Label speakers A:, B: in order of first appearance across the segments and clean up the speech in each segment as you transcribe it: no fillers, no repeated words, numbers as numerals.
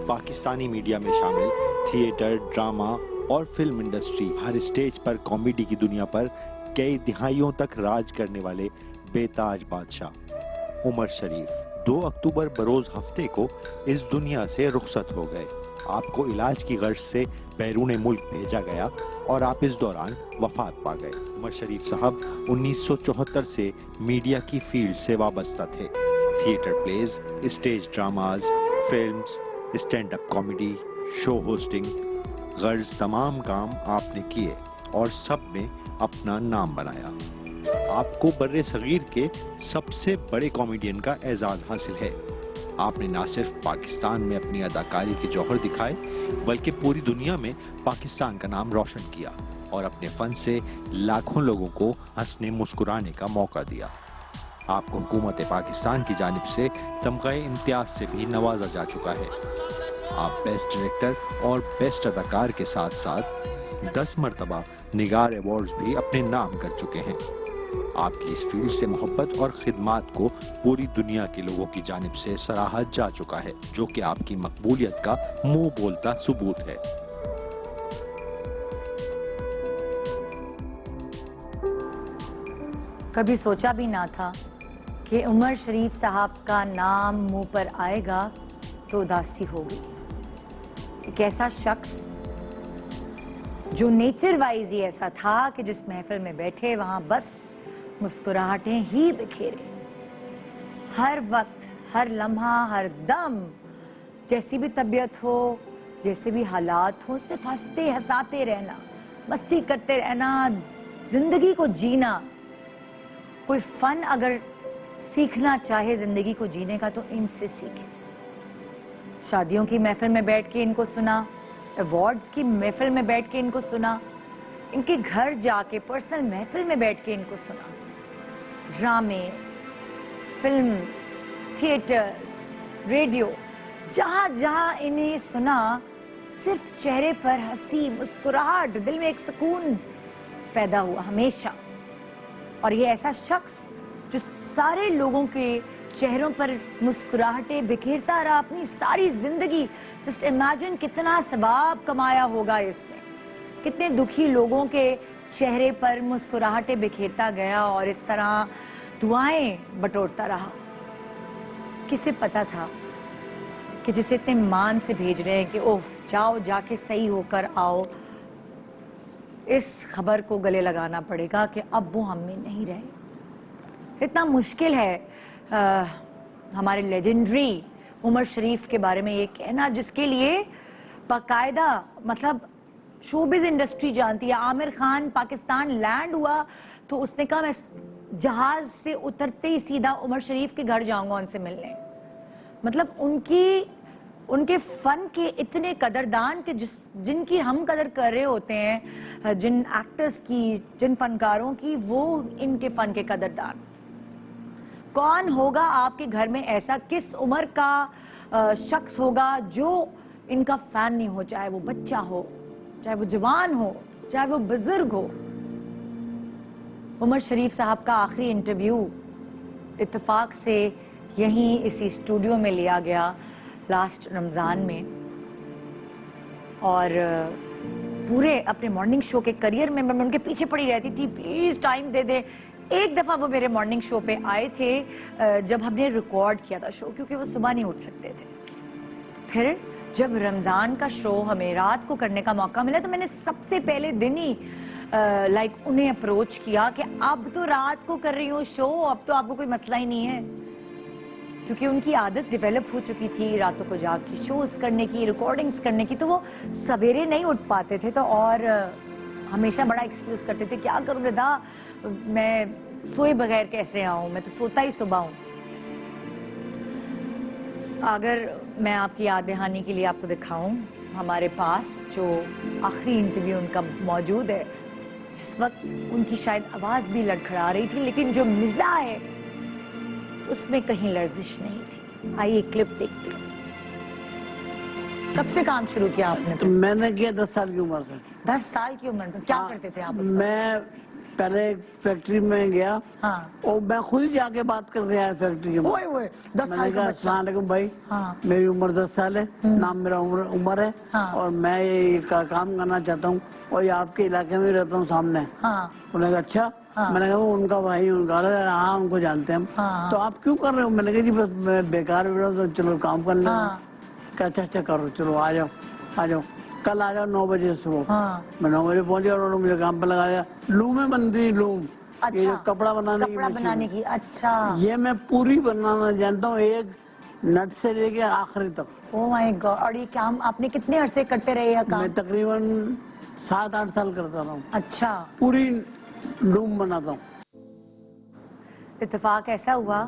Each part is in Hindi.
A: पाकिस्तानी मीडिया में शामिल थिएटर, ड्रामा और फिल्म इंडस्ट्री, हर स्टेज पर कॉमेडी की दुनिया पर कई दिहाइयों तक राज करने वाले बेताज बादशाह उमर शरीफ 2 अक्टूबर बरोज हफ्ते को इस दुनिया से रुखसत हो गए। आपको इलाज की गर्ज से बैरून मुल्क भेजा गया और आप इस दौरान वफात पा गए। उमर शरीफ साहब 1974 से मीडिया की फील्ड से वाबस्ता थे। Theatre plays, stage dramas, films, stand up comedy, show hosting, गर्ज तमाम काम आपने किए और सब में अपना नाम बनाया। आपको बर्रे सगीर के सबसे बड़े कॉमेडियन का एजाज हासिल है। आपने ना सिर्फ पाकिस्तान में अपनी अदाकारी के जौहर दिखाए, बल्कि पूरी दुनिया में पाकिस्तान का नाम रोशन किया और अपने फन से लाखों लोगों को हंसने मुस्कुराने का मौका दिया। आपको हुकूमत पाकिस्तान की जानिब से तमग़े इम्तियाज से भी नवाजा जा चुका है। आप बेस्ट डायरेक्टर और बेस्ट अदाकार के साथ साथ 10 मरतबा निगार अवार्ड्स भी अपने नाम कर चुके हैं। आपकी इस फील्ड से मोहब्बत और खिदमात को पूरी दुनिया के लोगों की जानिब से सराहा जा चुका है, जो कि आपकी मकबूलियत का मुंह बोलता सबूत है।
B: कभी सोचा भी ना था कि उमर शरीफ साहब का नाम मुंह पर आएगा तो उदासी होगी। एक ऐसा शख्स जो नेचर वाइज ही ऐसा था कि जिस महफिल में बैठे वहां बस मुस्कुराहटें ही बिखेरे। हर वक्त, हर लम्हा, हर दम, जैसी भी तबीयत हो, जैसे भी हालात हो, सिर्फ हंसते हंसाते रहना, मस्ती करते रहना, जिंदगी को जीना। कोई फन अगर सीखना चाहे जिंदगी को जीने का तो इनसे सीखे। शादियों की महफिल में बैठ के इनको सुना, अवार्ड्स की महफिल में बैठ के इनको सुना, इनके घर जाके पर्सनल महफिल में बैठ के इनको सुना। ड्रामे, फिल्म, थिएटर्स, रेडियो, जहां जहां इन्हें सुना, सिर्फ चेहरे पर हंसी, मुस्कुराहट, दिल में एक सुकून पैदा हुआ हमेशा। और ये ऐसा शख्स जो सारे लोगों के चेहरों पर मुस्कुराहटें बिखेरता रहा अपनी सारी जिंदगी। जस्ट इमेजिन कितना सवाब कमाया होगा इसने, कितने दुखी लोगों के चेहरे पर मुस्कुराहटें बिखेरता गया और इस तरह दुआएं बटोरता रहा। किसे पता था कि जिसे इतने मान से भेज रहे हैं कि ओफ जाओ, जाके सही होकर आओ, इस खबर को गले लगाना पड़ेगा कि अब वो हम में नहीं रहे। इतना मुश्किल है हमारे लेजेंडरी उमर शरीफ के बारे में ये कहना, जिसके लिए बाकायदा मतलब शोबिज इंडस्ट्री जानती है। आमिर खान पाकिस्तान लैंड हुआ तो उसने कहा मैं जहाज से उतरते ही सीधा उमर शरीफ के घर जाऊंगा उनसे मिलने। मतलब उनके फन के इतने कदरदान के जिनकी हम कदर कर रहे होते हैं, जिन एक्टर्स की, जिन फनकारों की, वो इनके फन के कदरदान। कौन होगा आपके घर में ऐसा, किस उम्र का शख्स होगा जो इनका फैन नहीं हो, चाहे वो बच्चा हो, चाहे वो जवान हो, चाहे वो बुजुर्ग हो। उमर शरीफ साहब का आखिरी इंटरव्यू इत्तेफाक से यहीं इसी स्टूडियो में लिया गया लास्ट रमज़ान में। और पूरे अपने मॉर्निंग शो के करियर में मैं उनके पीछे पड़ी रहती थी, प्लीज़ टाइम दे दे। एक दफ़ा वो मेरे मॉर्निंग शो पे आए थे जब हमने रिकॉर्ड किया था शो, क्योंकि वो सुबह नहीं उठ सकते थे। फिर जब रमज़ान का शो हमें रात को करने का मौका मिला तो मैंने सबसे पहले दिन ही उन्हें अप्रोच किया कि अब तो रात को कर रही हूँ शो, अब तो आपको कोई मसला ही नहीं है। क्योंकि उनकी आदत डेवलप हो चुकी थी रातों को जाग के शोज करने की, रिकॉर्डिंग्स करने की, तो वो सवेरे नहीं उठ पाते थे। तो और हमेशा बड़ा एक्सक्यूज करते थे, क्या करूँ रिदा, मैं सोए बगैर कैसे आऊँ, मैं तो सोता ही सुबह हूँ। अगर मैं आपकी याद दहानी के लिए आपको दिखाऊं, हमारे पास जो आखिरी इंटरव्यू उनका मौजूद है, जिस वक्त उनकी शायद आवाज़ भी लड़खड़ा रही थी, लेकिन जो मिज़ा है उसमें कहीं लर्जिश नहीं थी। आइए क्लिप देखते हैं। कब से काम शुरू किया आपने?
C: तो मैंने किया 10 साल की उम्र से।
B: 10 साल की उम्र में क्या करते थे आप?
C: मैं पहले एक फैक्ट्री में गया
B: हाँ
C: और मैं खुद ही जाके बात कर गया फैक्ट्री में।
B: ओए ओए 10
C: मैंने
B: साल
C: कहा
B: का
C: अस्सलाम वालेकुम भाई,
B: हाँ।
C: मेरी उम्र 10 साल है, नाम मेरा उमर है,
B: हाँ।
C: और मैं ये काम करना चाहता हूँ और ये आपके इलाके में रहता हूँ सामने।
B: हाँ
C: उन्होंने कहा अच्छा।
B: हाँ।
C: मैंने कहा वो उनका भाई, उनका हाँ उनको जानते हैं हम।
B: हाँ।
C: तो आप क्यों कर रहे हो? मैंने कहा जी बस मैं बेकार हो रहा हूँ, तो चलो काम कर ले।
B: हाँ।
C: क्या अच्छा अच्छा करो, चलो आ जाओ आ जाओ, कल आ जाओ 9 बजे सुबह।
B: हाँ।
C: मैं 9 बजे पहुंच गया और उन्होंने मुझे काम पे लगाया। लूमें बनती, लूम,
B: अच्छा,
C: ये जो कपड़ा बनाने की
B: कपड़ा
C: मशीन
B: बनाने
C: है।
B: की, अच्छा।
C: ये मैं पूरी बनाना जानता हूँ, एक नट से लेके आखिरी तक।
B: Oh my God. और ये काम आपने कितने अरसे करते रहे ये काम?
C: मैं तकरीबन 7-8 साल करता रहा हूँ।
B: अच्छा।
C: पूरी लूम बनाता हूँ।
B: इत्तेफाक ऐसा हुआ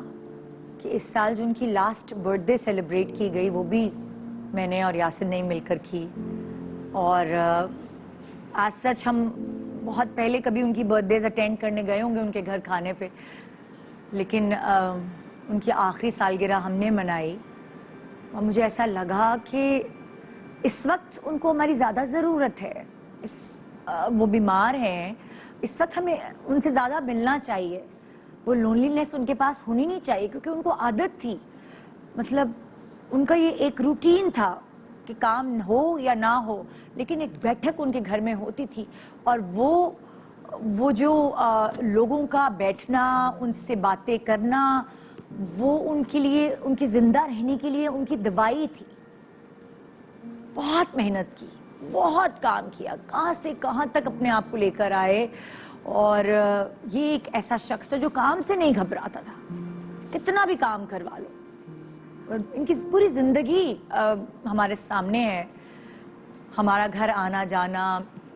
B: कि इस साल जो उनकी लास्ट बर्थडे सेलिब्रेट की गई वो भी मैंने और यासिन ने मिलकर की। और आज सच हम बहुत पहले कभी उनकी बर्थडेज अटेंड करने गए होंगे उनके घर खाने पे, लेकिन उनकी आखिरी सालगिरह हमने मनाई और मुझे ऐसा लगा कि इस वक्त उनको हमारी ज़्यादा ज़रूरत है। वो बीमार हैं, इस वक्त हमें उनसे ज़्यादा मिलना चाहिए। वो लोनलीनेस उनके पास होनी नहीं चाहिए, क्योंकि उनको आदत थी, मतलब उनका ये एक रूटीन था कि काम हो या ना हो लेकिन एक बैठक उनके घर में होती थी। और वो जो लोगों का बैठना, उनसे बातें करना, वो उनके लिए, उनकी जिंदा रहने के लिए उनकी दवाई थी। बहुत मेहनत की, बहुत काम किया, कहाँ से कहाँ तक अपने आप को लेकर आए। और ये एक ऐसा शख्स था जो काम से नहीं घबराता था, कितना भी काम करवा लो। इनकी पूरी जिंदगी हमारे सामने है, हमारा घर आना जाना,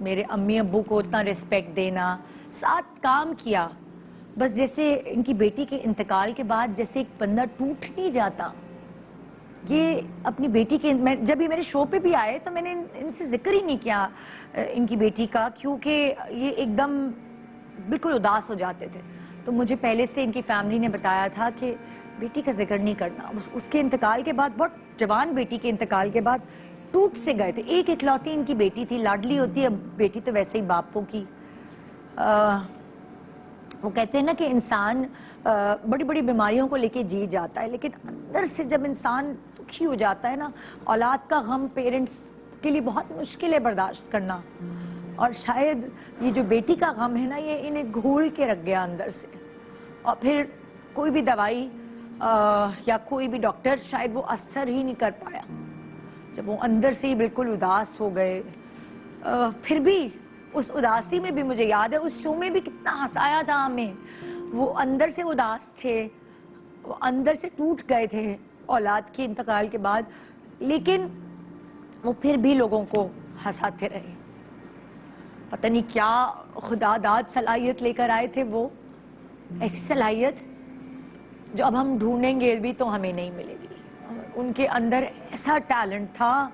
B: मेरे अम्मी अब्बू को उतना रिस्पेक्ट देना, साथ काम किया। बस जैसे इनकी बेटी के इंतकाल के बाद जैसे एक बंदा टूट नहीं जाता, ये अपनी बेटी के, मैं जब ये मेरे शो पे भी आए तो मैंने इनसे जिक्र ही नहीं किया इनकी बेटी का, क्योंकि ये एकदम बिल्कुल उदास हो जाते थे। तो मुझे पहले से इनकी फैमिली ने बताया था कि बेटी का जिक्र नहीं करना। उसके इंतकाल के बाद, बहुत जवान बेटी के इंतकाल के बाद टूट से गए थे। एक इकलौती इनकी बेटी थी, लाडली होती है बेटी तो वैसे ही बापों की। वो कहते हैं ना कि इंसान बड़ी बड़ी बीमारियों को लेके जी जाता है, लेकिन अंदर से जब इंसान दुखी हो जाता है ना, औलाद का गम पेरेंट्स के लिए बहुत मुश्किल है बर्दाश्त करना। और शायद ये जो बेटी का गम है ना, ये इन्हें घोल के रख गया अंदर से। और फिर कोई भी दवाई या कोई भी डॉक्टर शायद वो असर ही नहीं कर पाया, जब वो अंदर से ही बिल्कुल उदास हो गए। फिर भी उस उदासी में भी मुझे याद है, उस शो में भी कितना हंसाया था हमें। वो अंदर से उदास थे, वो अंदर से टूट गए थे औलाद के इंतकाल के बाद, लेकिन वो फिर भी लोगों को हंसाते रहे। पता नहीं क्या खुदादाद सलाहियत लेकर आए थे वो, ऐसी सलाहियत जो अब हम ढूंढेंगे भी तो हमें नहीं मिलेगी। उनके अंदर ऐसा टैलेंट था,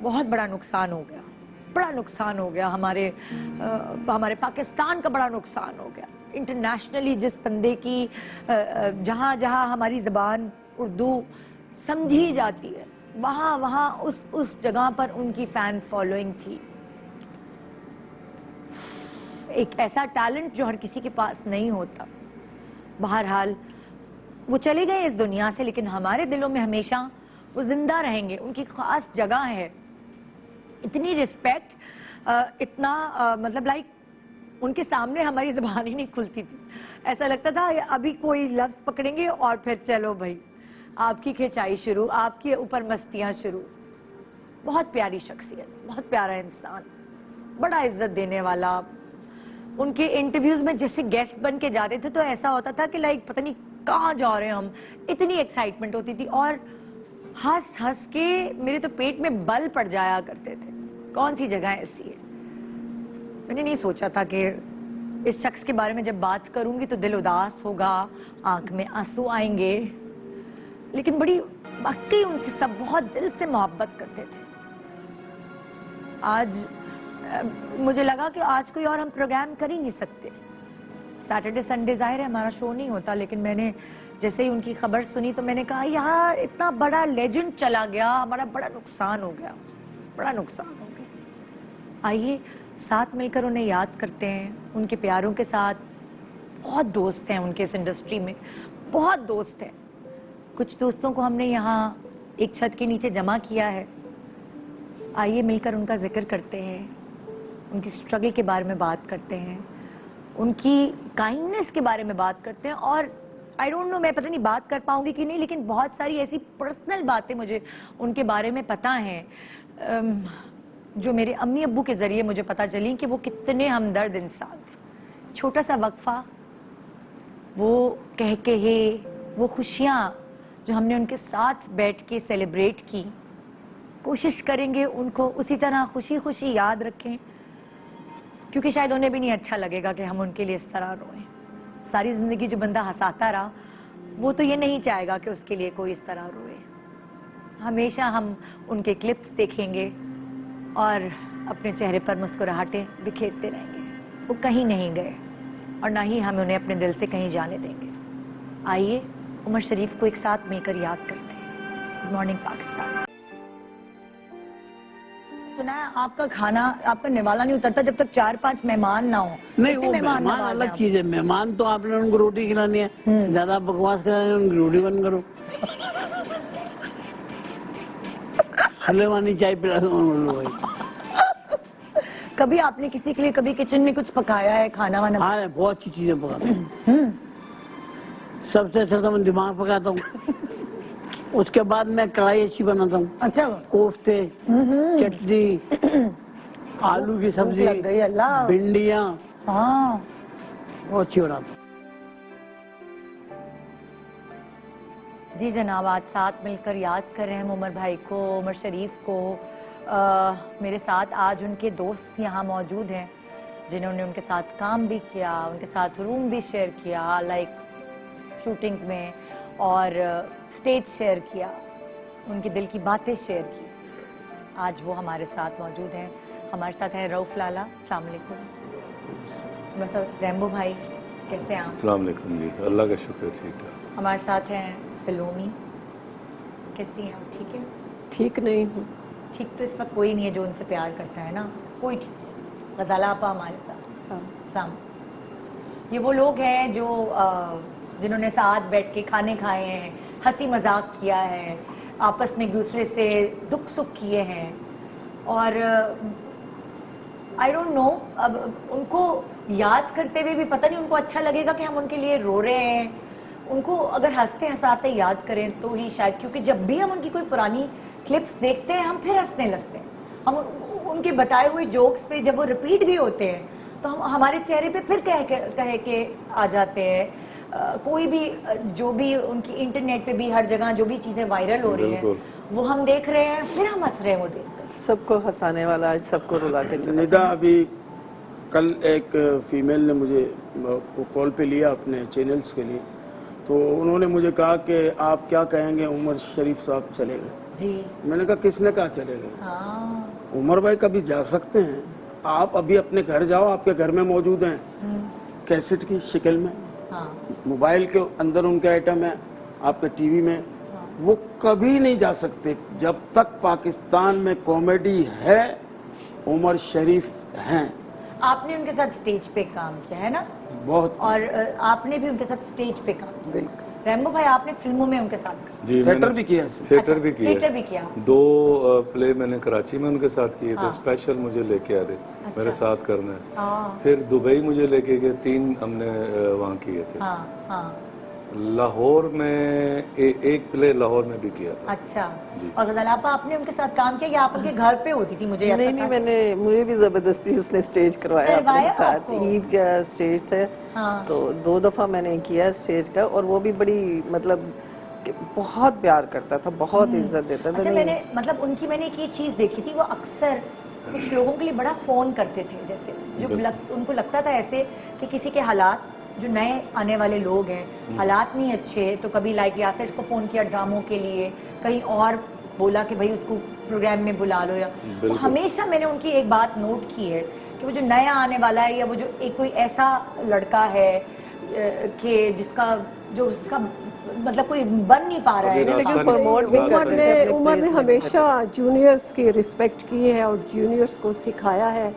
B: बहुत बड़ा नुकसान हो गया, बड़ा नुकसान हो गया। हमारे पाकिस्तान का बड़ा नुकसान हो गया। इंटरनेशनली जिस बंदे की जहाँ जहाँ हमारी ज़बान उर्दू समझी जाती है, वहाँ वहाँ उस जगह पर उनकी फ़ैन फॉलोइंग थी। एक ऐसा टैलेंट जो हर किसी के पास नहीं होता। बहरहाल वो चले गए इस दुनिया से, लेकिन हमारे दिलों में हमेशा वो जिंदा रहेंगे। उनकी खास जगह है, इतनी रिस्पेक्ट, इतना मतलब लाइक उनके सामने हमारी ज़बान ही नहीं खुलती थी। ऐसा लगता था अभी कोई लफ्ज़ पकड़ेंगे और फिर चलो भाई आपकी खिंचाई शुरू, आपके ऊपर मस्तियाँ शुरू। बहुत प्यारी शख्सियत, बहुत प्यारा इंसान, बड़ा इज्जत देने वाला। उनके इंटरव्यूज में जैसे गेस्ट बन के जाते थे तो ऐसा होता था कि लाइक पता नहीं कहाँ जा रहे हैं हम, इतनी एक्साइटमेंट होती थी। और हंस हंस के मेरे तो पेट में बल पड़ जाया करते थे, कौन सी जगह ऐसी है। मैंने नहीं सोचा था कि इस शख्स के बारे में जब बात करूंगी तो दिल उदास होगा, आंख में आंसू आएंगे, लेकिन बड़ी वाकई उनसे सब बहुत दिल से मोहब्बत करते थे। आज मुझे लगा कि आज कोई और हम प्रोग्राम कर ही नहीं सकते। सैटरडे संडे जाहिर है हमारा शो नहीं होता, लेकिन मैंने जैसे ही उनकी खबर सुनी तो मैंने कहा यार इतना बड़ा लेजेंड चला गया, हमारा बड़ा नुकसान हो गया, बड़ा नुकसान हो गया। आइए साथ मिलकर उन्हें याद करते हैं, उनके प्यारों के साथ। बहुत दोस्त हैं उनके इस इंडस्ट्री में, बहुत दोस्त हैं। कुछ दोस्तों को हमने यहाँ एक छत के नीचे जमा किया है। आइए मिलकर उनका जिक्र करते हैं, उनकी स्ट्रगल के बारे में बात करते हैं, उनकी काइंडनेस के बारे में बात करते हैं। और आई डोंट नो, मैं पता नहीं बात कर पाऊंगी कि नहीं, लेकिन बहुत सारी ऐसी पर्सनल बातें मुझे उनके बारे में पता हैं जो मेरे अम्मी अब्बू के ज़रिए मुझे पता चली कि वो कितने हमदर्द इंसान थे। छोटा सा वक्फा, वो कहे वो खुशियाँ जो हमने उनके साथ बैठ के सेलिब्रेट की, कोशिश करेंगे उनको उसी तरह खुशी खुशी याद रखें, क्योंकि शायद उन्हें भी नहीं अच्छा लगेगा कि हम उनके लिए इस तरह रोएं। सारी ज़िंदगी जो बंदा हंसाता रहा, वो तो ये नहीं चाहेगा कि उसके लिए कोई इस तरह रोए। हमेशा हम उनके क्लिप्स देखेंगे और अपने चेहरे पर मुस्कुराहटें बिखेरते रहेंगे। वो कहीं नहीं गए और ना ही हम उन्हें अपने दिल से कहीं जाने देंगे। आइए उमर शरीफ को एक साथ मिलकर याद करते हैं। Good morning Pakistan. सुना है आपका खाना, आपका निवाला नहीं उतरता जब तक 4-5 मेहमान ना हो।
C: नहीं,
B: कितने
C: वो मेहमान
B: नवाजे
C: अलग
B: आप?
C: चीज है। मेहमान तो आपने उनको रोटी खिलानी है, ज्यादा बकवास करानी है, उनकी रोटी बंद करो। सुलेमानी चाय पिला दो उनको भाई।
B: कभी आपने किसी के लिए कभी किचन में कुछ पकाया है, खाना वाना?
C: हाँ, मैं बहुत अच्छी चीजें पकाता हूँ। सबसे अच्छा तो मैं दिमाग पकाता हूँ। उसके बाद मैं कढ़ाई अच्छी बनाता हूँ।
B: अच्छा,
C: कोफ्ते, चटनी, आलू की सब्जी,
B: लग गई अल्लाह।
C: भिंडियाँ,
B: हाँ।
C: बहुत अच्छी बनाता हूँ।
B: जी जनाब, आज साथ मिलकर याद कर रहे हैं उमर भाई को, उमर शरीफ को। मेरे साथ आज उनके दोस्त यहाँ मौजूद हैं जिन्होंने उनके साथ काम भी किया, उनके साथ रूम भी शेयर किया, लाइक शूटिंग्स में, और स्टेज शेयर किया, उनके दिल की बातें शेयर की। आज वो हमारे साथ मौजूद हैं। हमारे साथ हैं रऊफ लाला। अस्सलाम वालेकुम। हमारे साथ रैम्बो भाई, कैसे हैं आप?
D: अस्सलाम वालेकुम जी, अल्लाह का शुक्र, ठीक है।
B: हमारे साथ हैं सलोमी, कैसी हैं आप? ठीक है?
E: ठीक नहीं हूँ।
B: ठीक तो इस वक्त कोई नहीं है जो उनसे प्यार करता है ना, कोई ठीक। गजाला आपा हमारे साथ साम। ये वो लोग हैं जो जिन्होंने साथ बैठ के खाने खाए हैं, हंसी मजाक किया है, आपस में एक दूसरे से दुख सुख किए हैं। और आई डोंट नो, अब उनको याद करते हुए भी पता नहीं उनको अच्छा लगेगा कि हम उनके लिए रो रहे हैं। उनको अगर हंसते हंसाते याद करें तो ही शायद, क्योंकि जब भी हम उनकी कोई पुरानी क्लिप्स देखते हैं हम फिर हंसने लगते हैं। हम उनके बताए हुए जोक्स पे जब वो रिपीट भी होते हैं तो हम हमारे चेहरे पे फिर कह के आ जाते हैं। कोई भी जो भी उनकी इंटरनेट पे भी हर जगह जो भी चीज़ें वायरल हो रही हैं वो हम देख रहे हैं, फिर हम हंस रहे हैं वो देखकर।
E: सबको हंसाने वाला आज सबको रुला के चला।
F: निदा, अभी कल एक फीमेल ने मुझे कॉल पे लिया अपने चैनल्स के लिए, तो उन्होंने मुझे कहा कि आप क्या कहेंगे उमर शरीफ साहब चले गए।
B: जी।
F: मैंने कहा किसने कहा चले गए?
B: हाँ।
F: उमर भाई कभी जा सकते हैं। आप अभी अपने घर जाओ, आपके घर में मौजूद हैं, कैसेट की शक्ल में,
B: हाँ।
F: मोबाइल के अंदर उनके आइटम है, आपके टीवी में। वो कभी नहीं जा सकते जब तक पाकिस्तान में कॉमेडी है, उमर शरीफ हैं।
B: आपने उनके साथ स्टेज पे काम किया है ना?
F: बहुत।
B: और आपने भी उनके साथ स्टेज पे काम किया। रैम्बो भाई, आपने फिल्मों में उनके साथ काम
D: जी,
F: थिएटर
D: मैंने
F: भी किया है।
D: थिएटर भी किया।
B: थिएटर भी किया।
D: 2 प्ले मैंने कराची में उनके साथ किए थे।
B: हाँ।
D: स्पेशल मुझे लेके आए थे, मेरे साथ करना है।
B: हाँ।
D: फिर दुबई मुझे लेके गए, 3 हमने वहाँ किए थे।
B: हाँ हाँ।
D: लाहौर में एक प्ले लाहौर में भी किया था।
B: अच्छा।
D: जी।
B: और गजालापा, आपने उनके साथ काम किया या आप उनके घर पे होती थी? मुझे ऐसा
E: नहीं नहीं,
B: था।
E: मैंने मुझे भी जबरदस्ती उसने स्टेज करवाया अपने
B: करवाया
E: साथ।
B: आपको?
E: ईद का स्टेज थे।
B: हाँ।
E: तो 2 दफा मैंने किया स्टेज का, और वो भी बड़ी मतलब कि बहुत प्यार करता था, बहुत इज्जत देता था।
B: अच्छा, मैंने मतलब उनकी मैंने एक ये चीज़ देखी थी, वो अक्सर कुछ लोगों के लिए बड़ा फ़ोन करते थे, जैसे जो उनको लगता था ऐसे कि किसी के हालात, जो नए आने वाले लोग हैं, हालात नहीं अच्छे, तो कभी लाइक यासिर को फ़ोन किया ड्रामों के लिए, कहीं और बोला कि भाई उसको प्रोग्राम में बुला लो। या तो हमेशा मैंने उनकी एक बात नोट की है कि वो जो नया आने वाला है, या वो जो एक कोई ऐसा लड़का है कि जिसका मतलब कोई बन नहीं पा रहा है,
E: लेकिन प्रमोट भी करते थे।
G: उमर ने हमेशा जूनियर्स की रिस्पेक्ट की है और जूनियर्स को सिखाया है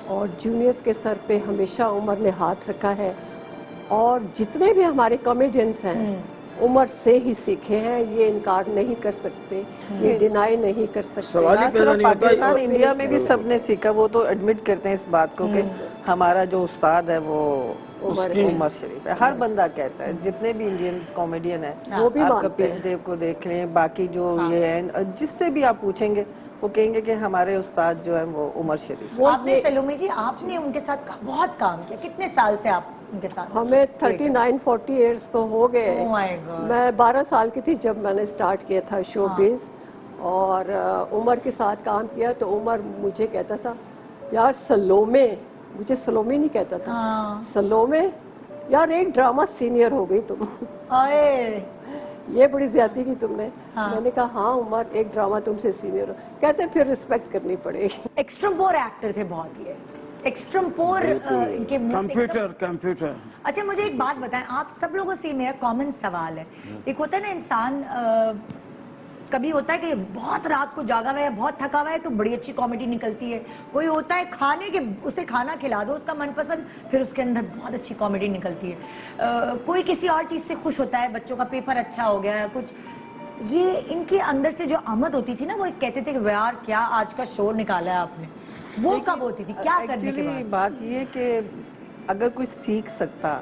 G: और जूनियर्स के सर पे हमेशा उमर ने हाथ रखा है। और जितने भी हमारे कॉमेडियंस हैं उमर से ही सीखे हैं, ये इनकार नहीं कर सकते, ये डिनाई नहीं कर सकते।
F: सवाल ही
E: ना
F: पैदा
E: सिर्फ
F: नहीं होता।
E: पाकिस्तान, इंडिया में भी सबने सीखा। वो तो एडमिट करते हैं इस बात को कि हमारा जो उस्ताद है वो उमर शरीफ है। हर बंदा कहता है, जितने भी इंडियंस कॉमेडियन है,
G: वो भी
E: आप
G: मानते
E: कपिल
G: हैं।
E: देव को देख लें, बाकी जो ये है, जिससे भी आप पूछेंगे वो कहेंगे कि हमारे उस्ताद जो है वो उमर शरीफ।
B: आपने सलोमी जी, आपने उनके साथ बहुत काम किया, कितने साल से आप उनके साथ?
G: हमें 39-40 इयर्स तो हो गए।
B: Oh my God.
G: मैं 12 साल की थी जब मैंने स्टार्ट किया था शोबिज। और उमर के साथ काम किया तो उमर मुझे कहता था, यार सलोमे, मुझे सलोमी नहीं कहता था, सलोमे यार एक ड्रामा सीनियर हो गई तुम।
B: आए
G: ये बड़ी ज्यादती की तुमने। मैंने कहा हाँ उमर, एक ड्रामा तुमसे सीनियर हो। कहते फिर रिस्पेक्ट करनी पड़ेगी।
B: एक्स्ट्रम्पोर एक्टर थे बहुत ये, एक्स्ट्रम्पोर इनके मुंह से एकदम-
F: कंप्यूटर
B: अच्छा मुझे एक बात बताएं, आप सब लोगों से मेरा कॉमन सवाल है, एक होता है ना इंसान कभी होता है कि बहुत रात को जागा हुआ है, बहुत थका हुआ है तो बड़ी अच्छी कॉमेडी निकलती है। कोई होता है खाने के, उसे खाना खिला दो उसका मनपसंद, फिर उसके अंदर बहुत अच्छी कॉमेडी निकलती है। कोई किसी और चीज से खुश होता है, बच्चों का पेपर अच्छा हो गया है कुछ। ये इनके अंदर से जो आमद होती थी ना, वो एक कहते थे कि यार क्या आज का शो निकाला है आपने, वो कब होती थी, क्या करने के
E: एक्चुअली
B: बाद?
E: बात ये है कि अगर कोई सीख सकता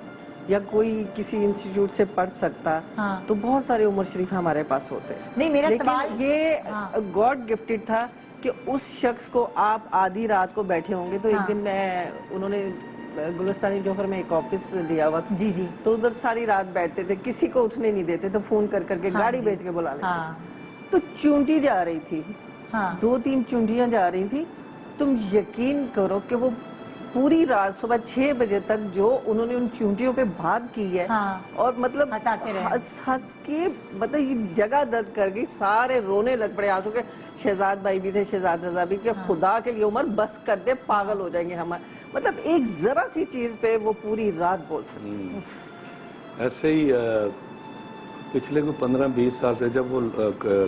E: या कोई किसी इंस्टीट्यूट से पढ़ सकता,
B: हाँ।
E: तो बहुत सारे उमर शरीफ हमारे पास होते।
B: नहीं, मेरा
E: लेकिन
B: सवाल-
E: ये
B: हाँ।
E: गॉड गिफ्टेड था कि उस शख्स को आप आधी रात को बैठे होंगे तो एक दिन मैं, उन्होंने गुलिस्तानी जौहर में एक ऑफिस लिया हुआ था।
B: जी जी।
E: तो उधर सारी रात बैठते थे, किसी को उठने नहीं देते, तो फोन कर करके गाड़ी भेज के बुला लेते।
B: हाँ।
E: तो चूंटी जा रही थी,
B: हाँ।
E: 2-3 चूंटियां जा रही थी। तुम यकीन करो कि वो पूरी रात सुबह 6 बजे तक जो उन्होंने उन चूंटियों पे बात की है,
B: हाँ।
E: और मतलब
B: हंसाते रहे।
E: हंस के मतलब ये जगह दर्द कर गई, सारे रोने लग पड़े आंसू के। शहजाद भाई भी थे, शहजाद रजा भी, कि खुदा के लिए उमर बस कर दे, पागल हो जाएंगे हम। मतलब एक जरा सी चीज पे वो पूरी रात बोल सकते।
D: ऐसे ही पिछले को 15-20 साल से जब वो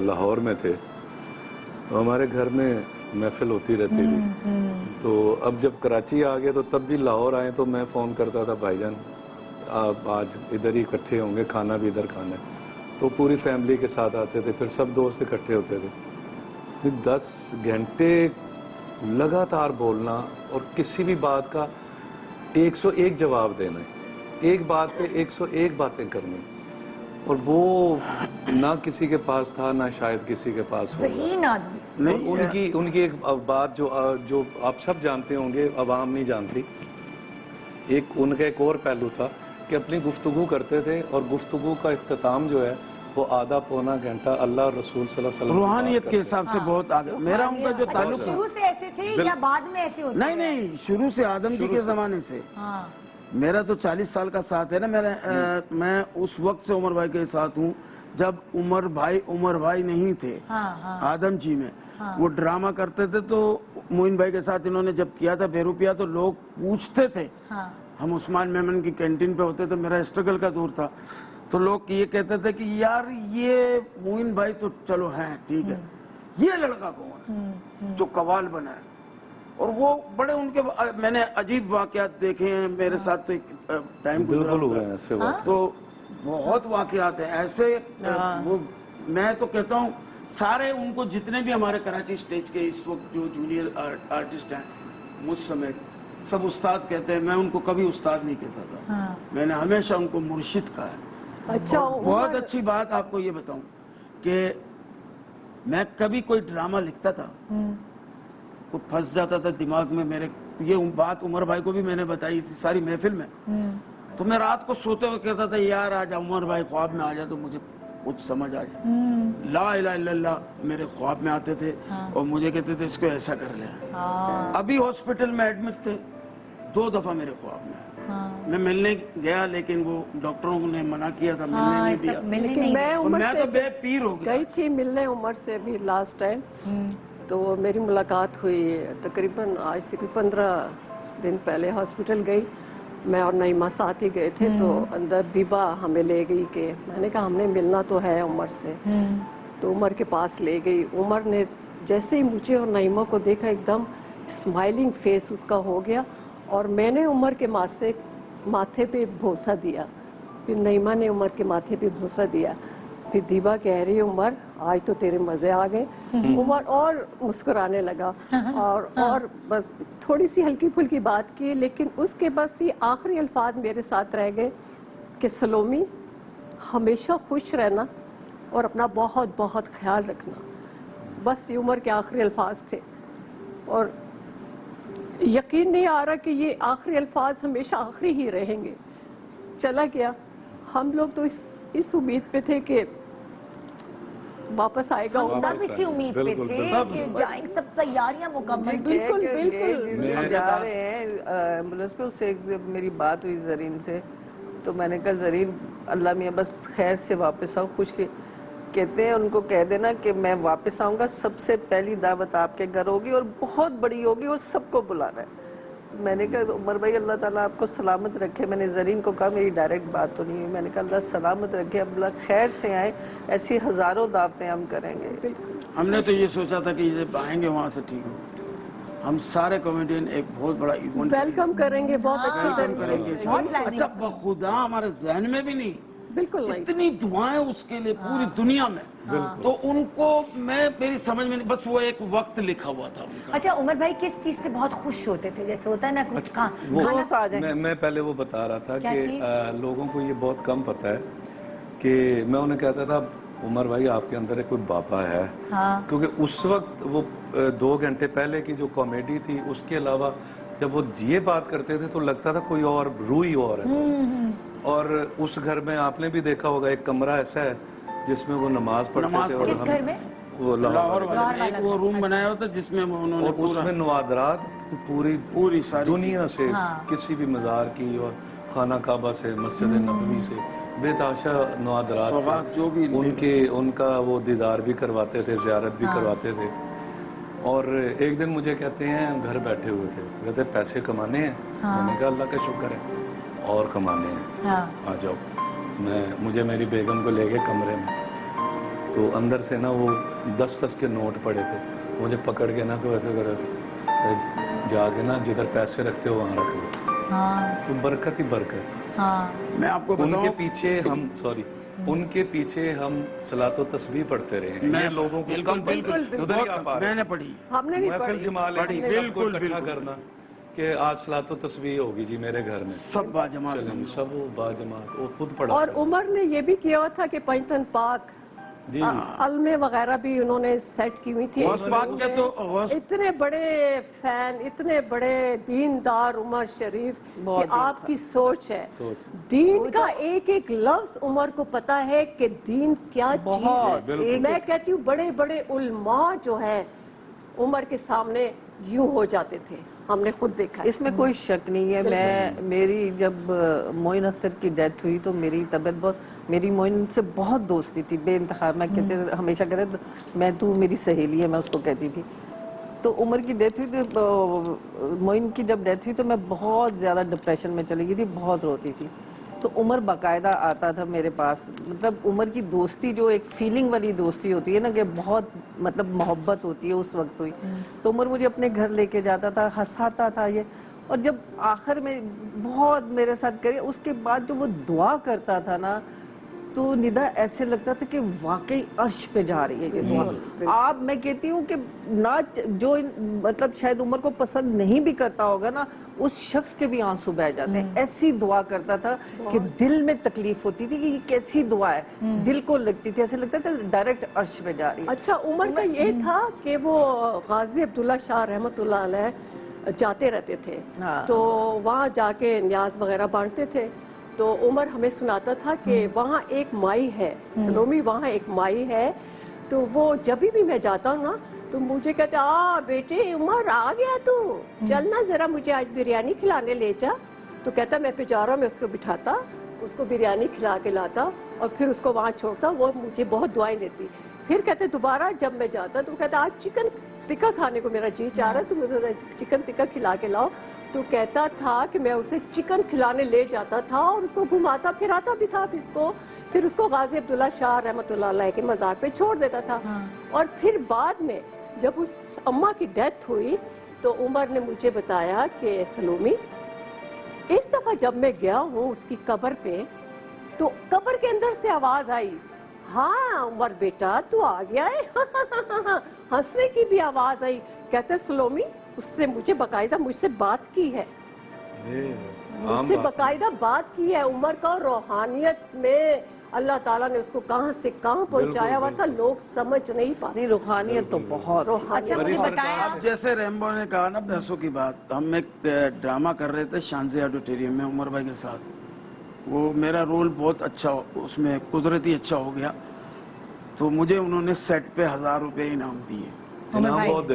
D: लाहौर में थे, तो हमारे घर में महफिल होती रहती थी। तो अब जब कराची आ गए तो तब भी लाहौर आए तो मैं फ़ोन करता था, भाईजान आप आज इधर ही इकट्ठे होंगे, खाना भी इधर खाना है। तो पूरी फैमिली के साथ आते थे, फिर सब दोस्त इकट्ठे होते थे। फिर 10 घंटे लगातार बोलना और किसी भी बात का 101 जवाब देना, एक बात पे 101 बातें करनी, और वो ना किसी के पास था ना शायद किसी के पास होगा।
B: ज़हीन आदमी।
D: और उनकी एक बात जो आप सब जानते होंगे, अवाम नहीं जानती। एक उनका एक और पहलू था कि अपनी गुफ्तगू करते थे और गुफ्तगू का इख्तिताम जो है वो आधा पौना घंटा अल्लाह और रसूल सल्लल्लाहु अलैहि वसल्लम की
F: रूहानियत
D: बात
F: के
D: करते
F: हिसाब से बहुत आगे। मेरा उनका जो
B: अच्छा,
F: ताल्लुक
B: शुरू से ऐसे थे या बाद में ऐसे होते?
F: नहीं नहीं, शुरू से आदम जी के जमाने से।
B: हाँ।
F: मेरा तो 40 साल का साथ है ना। मैं उस वक्त से उमर भाई के साथ हूँ जब उमर भाई नहीं थे।
B: हाँ।
F: आदम जी में वो ड्रामा करते थे, तो मोइन भाई के साथ इन्होंने जब किया था बेरुपिया, तो लोग पूछते थे।
B: हाँ।
F: हम उस्मान मेमन की कैंटीन पे होते थे, मेरा स्ट्रगल का दौर था, तो लोग ये कहते थे कि यार ये मोइन भाई तो चलो हैं ठीक है, ये लड़का कौन है जो कवाल बना है। और वो बड़े उनके मैंने अजीब वाकयात देखे हैं, मेरे साथ तो एक टाइम गुजरा
D: बिल्कुल हुए
F: होगा।
D: हैं ऐसे वक्त।
F: तो बहुत वाकयात हैं ऐसे। वो मैं तो कहता हूँ सारे उनको जितने भी हमारे कराची स्टेज के इस वक्त जो जूनियर आर्टिस्ट हैं, मुझ समेत सब उस्ताद कहते हैं। मैं उनको कभी उस्ताद नहीं कहता था, मैंने हमेशा उनको मुर्शिद कहा है।
G: अच्छा
F: बहुत अच्छी बात आपको ये बताऊं कि मैं कभी कोई ड्रामा लिखता था, वो फंस जाता था दिमाग में मेरे। ये बात उमर भाई को भी मैंने बताई थी सारी महफिल में। तो मैं रात को सोते हुए कहता था यार आज उमर भाई ख्वाब में आ जाए तो मुझे कुछ समझ आ जाए। ला इलाहा इल्लल्लाह मेरे ख्वाब में आते थे और मुझे कहते थे इसको ऐसा कर ले। अभी हॉस्पिटल में एडमिट थे, 2 दफा मेरे ख्वाब में। मैं मिलने गया लेकिन वो डॉक्टरों ने मना किया था, मिलने नहीं दिया।
G: लेकिन मैं
F: तो
G: उमर
F: मैं
G: से
F: तो बेपीर हो गया।
G: गई थी मिलने उमर से भी लास्ट टाइम। तो मेरी मुलाकात हुई तकरीबन आज से कोई 15 दिन पहले। हॉस्पिटल गई मैं और नईमा साथ ही गए थे। तो अंदर दीबा हमें ले गई कि मैंने कहा हमने मिलना तो है उमर से। तो उमर के पास ले गई। उमर ने जैसे ही मुझे और नईमा को देखा एकदम स्माइलिंग फेस उसका हो गया। और मैंने उमर के माथे पे भरोसा दिया, फिर नईमा ने उमर के माथे पे भरोसा दिया। फिर दीबा कह रही है उमर आज तो तेरे मजे आ गए। उमर और मुस्कुराने लगा और बस थोड़ी सी हल्की फुल्की बात की, लेकिन उसके बस ये आखिरी अल्फाज मेरे साथ रह गए कि सलोमी हमेशा खुश रहना और अपना बहुत बहुत ख्याल रखना। बस ये उमर के आखिरी अल्फाज थे और यकीन नहीं आ रहा कि ये आखिरी अल्फाज हमेशा आखिरी ही रहेंगे। चला गया। हम लोग तो इस उम्मीद पे थे कि वापस आएगा।
B: हम सब इसी उम्मीद पे
D: बिल्कुल,
B: थे
D: बिल्कुल।
B: कि जाएंगे, सब तैयारियां मुकम्मल।
G: बिल्कुल, बिल्कुल।
E: हम जा रहे हैं एम्बुलेंस पे, उससे एक मेरी बात हुई जरीन से, तो मैंने कहा जरीन अल्लाह मियाँ बस खैर से वापस आओ, खुश के कहते हैं उनको कह देना कि मैं वापस आऊंगा, सबसे पहली दावत आपके घर होगी और बहुत बड़ी होगी और सबको बुलाना है। तो मैंने कहा उमर भाई अल्लाह ताला आपको सलामत रखे। मैंने जरीन को कहा, मेरी डायरेक्ट बात तो नहीं हुई, मैंने कहा अल्लाह सलामत रखे, अल्लाह खैर से आए, ऐसी हजारों दावतें हम करेंगे।
F: हमने तो ये सोचा था कि जब आएंगे वहाँ से ठीक हो। हम सारे कॉमेडियन एक बहुत बड़ा इवेंट
G: वेलकम करेंगे, बहुत अच्छे
F: वेलकम करेंगे।
B: बहुत planning
F: अच्छा बखुदा हमारे जहन में भी नहीं,
G: बिल्कुल नहीं।
F: इतनी दुआएं उसके लिए पूरी दुनिया में, तो उनको मेरी समझ में नहीं, बस वो एक वक्त लिखा हुआ था उनका।
B: अच्छा उमर भाई किस चीज से बहुत खुश होते थे? जैसे होता है ना कुछ
D: वो
B: खाना
E: आ जाए।
D: मैं पहले वो बता रहा था
B: क्या
D: कि
B: चीज़?
D: लोगों को ये बहुत कम पता है कि मैं उन्हें कहता था उमर भाई आपके अंदर एक कोई बाबा है।
B: हाँ।
D: क्योंकि उस वक्त वो 2 घंटे पहले की जो कॉमेडी थी, उसके अलावा जब वो ये बात करते थे तो लगता था कोई और रूही और है। और उस घर में आपने भी देखा होगा एक कमरा ऐसा है जिसमें वो नमाज पढ़ते थे। और
B: किस घर में?
D: वो
F: लाहौर
D: लाहौर
F: वाले ने एक वो रूम बनाया हुआ था जिसमें उन्होंने
D: और उसमें नवादरात पूरी
F: सारी
D: दुनिया से, किसी भी मज़ार की और खाना काबा से, मस्जिद नबवी से बेताशा नवादरात
F: सौगात जो भी
D: उनका वो दीदार भी करवाते थे, ज़ियारत भी करवाते थे। और एक दिन मुझे कहते हैं घर बैठे हुए थे, कहते पैसे कमाने हैं। मैंने कहा अल्लाह का शुक्र है और कमाने हैं, आ जाओ। मुझे मेरी बेगम को ले गए कमरे में, तो अंदर से ना वो 10-10 के नोट पड़े थे। मुझे पकड़ के ना तो ऐसे कर जाके ना जिधर पैसे रखते हो वहाँ रख दो। तो बरकत ही बरकत।
F: मैं आपको
D: उनके
F: बताऊं,
D: पीछे उनके पीछे हम सलातो तस्बीह पढ़ते रहे हैं। ये लोगों को कम उधर ही आप आ रहे
F: मैंने पढ़ी,
G: हमने नहीं
D: महफिल
G: पढ़ी।
D: जमाल
F: पढ़ी,
D: सबको
F: बिल्कुल,
D: इकट्ठा
F: बिल्कुल।
D: करना कि आज सलातो तस्बीह होगी जी मेरे घर में,
F: सब बाजमात
D: चलें
F: लोग।
D: सब वो बाजमात वो खुद पढ़ा।
G: और उमर ने ये भी किया हुआ था कि पंचतन पाक
D: जी
G: अलमे वगैरह भी उन्होंने सेट की हुई थी।
F: गौस पाक के तो गौस
G: इतने बड़े फैन, इतने बड़े दीनदार उमर शरीफ कि आपकी सोच है। दीन का एक एक लफ्ज उमर को पता है कि दीन क्या चीज है। मैं कहती हूँ बड़े बड़े उलमा जो है उमर के सामने यूं हो जाते थे, हमने खुद देखा है।
E: इसमें कोई शक नहीं है। मेरी जब मोइन अख्तर की डेथ हुई तो मेरी तबीयत बहुत, मेरी मोइन से बहुत दोस्ती थी बेइंतहा। मैं हमेशा कहते मैं तू मेरी सहेली है, मैं उसको कहती थी। तो उमर की डेथ हुई तो मोइन की जब डेथ हुई तो मैं बहुत ज़्यादा डिप्रेशन में चली गई थी, बहुत रोती थी। तो उमर बाकायदा आता था मेरे पास। मतलब उमर की दोस्ती जो एक फीलिंग वाली दोस्ती होती है ना, कि बहुत मतलब मोहब्बत होती है, उस वक्त हुई। तो उमर मुझे अपने घर लेके जाता था, हंसाता था ये। और जब आखिर में बहुत मेरे साथ करे, उसके बाद जो वो दुआ करता था ना, तो निदा ऐसे लगता था कि वाकई अर्श पे जा रही है ये दुआ। आप मैं कहती हूँ कि ना जो मतलब शायद उमर को पसंद नहीं भी करता होगा ना, उस शख्स के भी आंसू बह जाते हैं। ऐसी दुआ करता था कि दिल में तकलीफ होती थी कि ये कैसी दुआ है, दिल को लगती थी, ऐसे लगता था डायरेक्ट अर्श पे जा रही है।
G: अच्छा उमर का ये था कि वो गाजी अब्दुल्ला शाह रहमतुल्लाह अलैह जाते रहते थे। तो वहाँ जाके न्याज वगैरह बांटते थे। तो उमर हमें सुनाता था कि वहाँ एक माई है, सलोमी वहाँ एक माई है। तो वो जब भी मैं जाता हूँ ना तो मुझे कहते आ बेटे उमर आ गया तू, चलना जरा मुझे आज बिरयानी खिलाने ले जा। तो कहता मैं पे जा रहा हूँ, मैं उसको बिठाता, उसको बिरयानी खिला के लाता और फिर उसको वहाँ छोड़ता। वो मुझे बहुत दुआएं देती। फिर कहते दोबारा जब मैं जाता तो कहता आज चिकन टिक्का खाने को मेरा जी चाह रहा है, तो मुझे चिकन टिक्का खिला के लाओ। तो कहता था कि मैं उसे चिकन खिलाने ले जाता था और उसको घुमाता फिराता भी था। फिर उसको गाजी अब्दुल्ला शाह रहमतुल्लाह अलैह के मज़ार पे छोड़ देता था। और फिर बाद में जब उस अम्मा की डेथ हुई तो उमर ने मुझे बताया कि सलोमी, इस दफा जब मैं गया हूँ उसकी कब्र पे, तो कब्र के अंदर से आवाज आई, हाँ उमर बेटा तू आ गया है। हंसने की भी आवाज आई। कहते सलोमी, उसने मुझे बकायदा मुझसे बात की है, मुझसे बकायदा बात की है। उमर का रूहानियत में अल्लाह ताला ने उसको कहां से कहां पहुंचाया हुआ था, लोग समझ नहीं पाते।
E: नहीं, रूहानियत तो बहुत।
B: अच्छा मुझे बताएं आप।
F: जैसे रेम्बो ने कहा ना पैसों की बात, हम एक ड्रामा कर रहे थे शांति ऑडिटोरियम में उमर भाई के साथ। वो मेरा रोल बहुत अच्छा, उसमें कुदरती अच्छा हो गया, तो मुझे उन्होंने सेट पे 1000 रुपए इनाम दिए।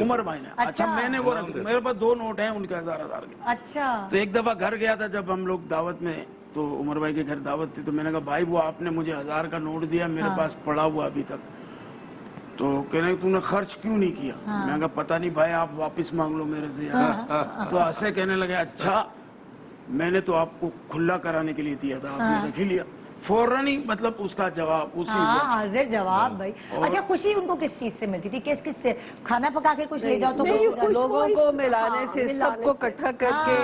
F: उमर भाई ने। अच्छा मैंने वो मेरे पास 2 नोट हैं उनके 1000 के।
B: अच्छा
F: तो एक दफा घर गया था जब हम लोग दावत में, तो उमर भाई के घर दावत थी, तो मैंने कहा भाई वो आपने मुझे 1000 का नोट दिया, मेरे पास पड़ा हुआ अभी तक, तो कहने तूने खर्च क्यों नहीं किया? मैंने कहा पता नहीं भाई, आप वापस मांग लो मेरे से यार। तो ऐसे कहने लगे, अच्छा मैंने तो आपको खुला कराने के लिए दिया था, आपने रख ही लिया। फौरन ही मतलब उसका जवाब उसी
B: हाजिर जवाब भाई। अच्छा खुशी उनको किस चीज से मिलती थी? किस किस से? खाना पका के कुछ ले जाओ तो
G: नहीं,
B: कुछ
E: लोगों को मिलाने से, सबको इकट्ठा करके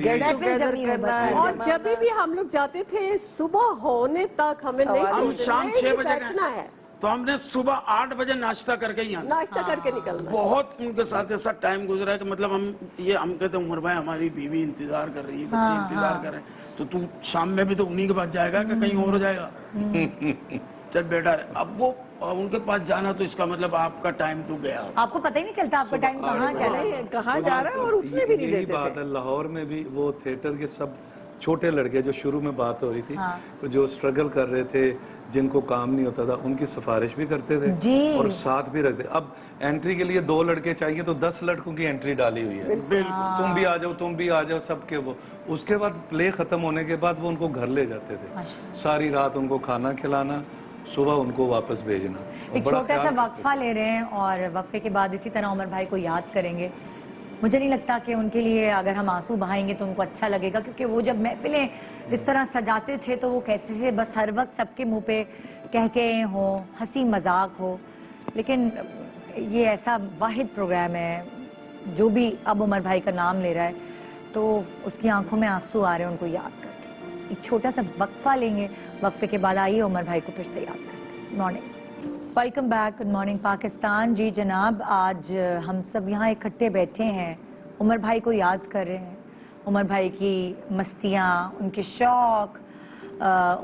E: गेट टुगेदर करना है।
G: और जब भी हम लोग जाते थे सुबह होने तक हमें नहीं
F: हम
G: छोड़ते,
F: शाम
G: नहीं
F: 6 बजे
G: बैठना है,
F: तो हमने सुबह 8 बजे नाश्ता करके ही आना।
G: नाश्ता करके निकलना है।
F: बहुत उनके साथ ऐसा टाइम गुजरा है कि मतलब हम कहते हैं उमर भाई हमारी बीवी इंतजार कर रही है, बच्चे इंतजार कर रहे हैं, तो तू शाम में भी तो उन्हीं के पास जाएगा कि कहीं और जाएगा? चल बेटा, अब वो उनके पास जाना तो इसका मतलब आपका टाइम तो गया।
B: आपको पता ही नहीं चलता आपका टाइम कहाँ चला है,
E: कहाँ जा रहा है, और उसने भी नहीं
D: यही
E: देते
D: बात
E: थे।
D: है, लाहौर में भी वो थिएटर के सब छोटे लड़के जो शुरू में बात हो रही थी, जो स्ट्रगल कर रहे थे, जिनको काम नहीं होता था, उनकी सिफारिश भी करते थे
B: जी।
D: और साथ भी रखते। अब एंट्री के लिए 2 लड़के चाहिए तो 10 लड़कों की एंट्री डाली हुई है, तुम भी आ जाओ, तुम भी आ जाओ, सबके वो। उसके बाद प्ले खत्म होने के बाद वो उनको घर ले जाते थे, सारी रात उनको खाना खिलाना, सुबह उनको वापस भेजना। और
B: एक
D: बड़ा
B: छोटा सा
D: ख्याल
B: वक्फा ले रहे हैं और वक्फे के बाद इसी तरह उमर भाई को याद करेंगे। मुझे नहीं लगता कि उनके लिए अगर हम आंसू बहाएंगे तो उनको अच्छा लगेगा, क्योंकि वो जब महफिलें इस तरह सजाते थे तो वो कहते थे बस हर वक्त सबके मुंह पे कहके हो, हंसी मजाक हो। लेकिन ये ऐसा वाहिद प्रोग्राम है जो भी अब उमर भाई का नाम ले रहा है तो उसकी आंखों में आंसू आ रहे हैं उनको याद करके। एक छोटा सा वक्फा लेंगे, वक्फे के बाद आइए उमर भाई को फिर से याद करते हैं। Morning, welcome back, good morning Pakistan. जी जनाब, आज हम सब यहाँ इकट्ठे बैठे हैं, उमर भाई को याद कर रहे हैं। उमर भाई की मस्तियाँ, उनके शौक़,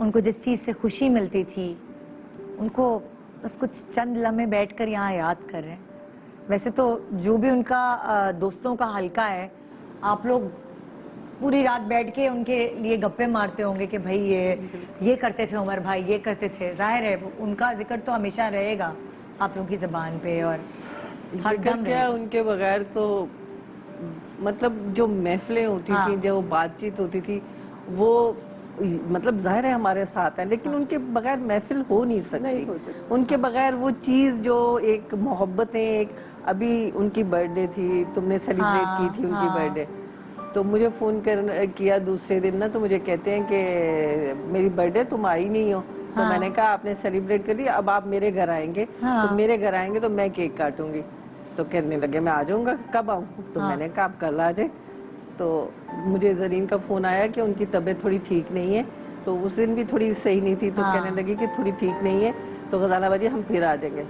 B: उनको जिस चीज़ से खुशी मिलती थी, उनको बस कुछ चंद लम्हे बैठकर यहाँ याद कर रहे हैं। वैसे तो जो भी उनका दोस्तों का हल्का है, आप लोग पूरी रात बैठ के उनके लिए गप्पे मारते होंगे कि भाई ये करते थे उमर भाई, ये करते थे। जाहिर है उनका जिक्र तो हमेशा रहेगा आप लोगों की ज़बान पे और हर दम
E: क्या उनके बगैर तो मतलब जो महफिलें होती थी, जो बातचीत होती थी, वो मतलब जाहिर है हमारे साथ है, लेकिन उनके बगैर महफिल हो नहीं सकती। उनके बगैर वो चीज़ जो एक मोहब्बतें, एक अभी उनकी बर्थडे थी, तुमने सेलिब्रेट की थी उनकी बर्थडे, तो मुझे फ़ोन किया दूसरे दिन ना, तो मुझे कहते हैं कि मेरी बर्थडे तुम आई नहीं हो। तो मैंने कहा आपने सेलिब्रेट कर लिया, अब आप मेरे घर आएंगे, तो मेरे घर आएंगे तो मैं केक काटूंगी। तो कहने लगे मैं आ जाऊंगा, कब आऊँ? तो मैंने कहा आप कल आ जाए। तो मुझे जरीन का फ़ोन आया कि उनकी तबीयत थोड़ी ठीक नहीं है, तो उस दिन भी थोड़ी सही नहीं थी, तो कहने लगी कि थोड़ी ठीक नहीं है तो गजालाबाजी हम फिर आ जाएंगे।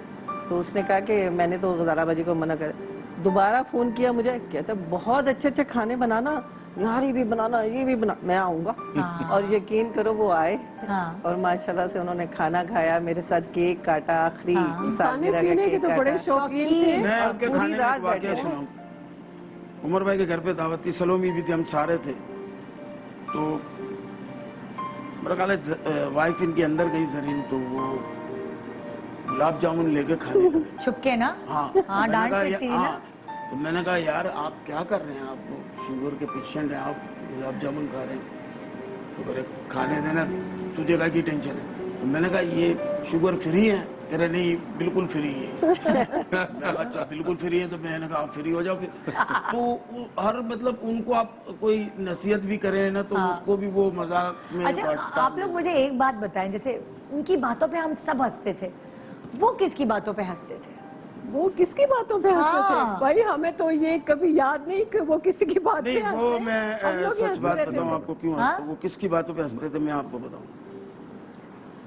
E: तो उसने कहा कि मैंने तो गजालाबाजी को मना कर। दोबारा फ़ोन किया मुझे, कहता बहुत अच्छे अच्छे खाने बनाना, नारी भी बनाना, ये भी बना, मैं आऊँगा। और यकीन करो वो आए और माशाल्लाह से उन्होंने खाना खाया, मेरे साथ केक काटा, आखिरी सालगिरह का केक
G: तो बड़े शौकीन थे।
F: मैं आपके खाने का एक वाकया सुनाऊं। उमर भाई के घर पे दावत थी, सलोमी भी थी, हम सारे थे। तो मेरा ख्याल है वाइफ इनकी अंदर गई जरीन, तो वो गुलाब जामुन लेके खाने लगे
B: छुपके ना।
F: हाँ
B: डांट पड़ती थी ना।
F: तो मैंने कहा यार आप क्या कर रहे हैं, आप शुगर के पेशेंट हैं, आप गुलाब जामुन खा रहे हैं। तो बोले खाने देना, तुझे क्या की टेंशन है? तो मैंने कहा ये शुगर फ्री है? कह रहे नहीं बिल्कुल फ्री है। मैंने कहा अच्छा बिल्कुल फ्री है, तो मैंने कहा आप फ्री हो जाओ फिर। तो हर मतलब उनको आप कोई नसीहत भी करें ना, तो उसको भी वो मजाक में।
B: अच्छा आप लोग मुझे एक बात बताएं, जैसे उनकी बातों पे हम सब हंसते थे, वो किसकी बातों पे हंसते थे?
G: वो किसकी बातों पे हंसते थे
B: हाँ।
G: भाई, हमें तो ये कभी याद नहीं कि वो किसी की बात पे
F: नहीं
G: हंसते।
F: वो
G: हम
F: मैं
G: लोग ही
F: सच
G: हंसते
F: बात
G: रहते
F: बताऊं
G: थे।
F: आपको क्यों
B: हाँ?
F: वो किसकी बातों पे हंसते थे मैं आपको बताऊं।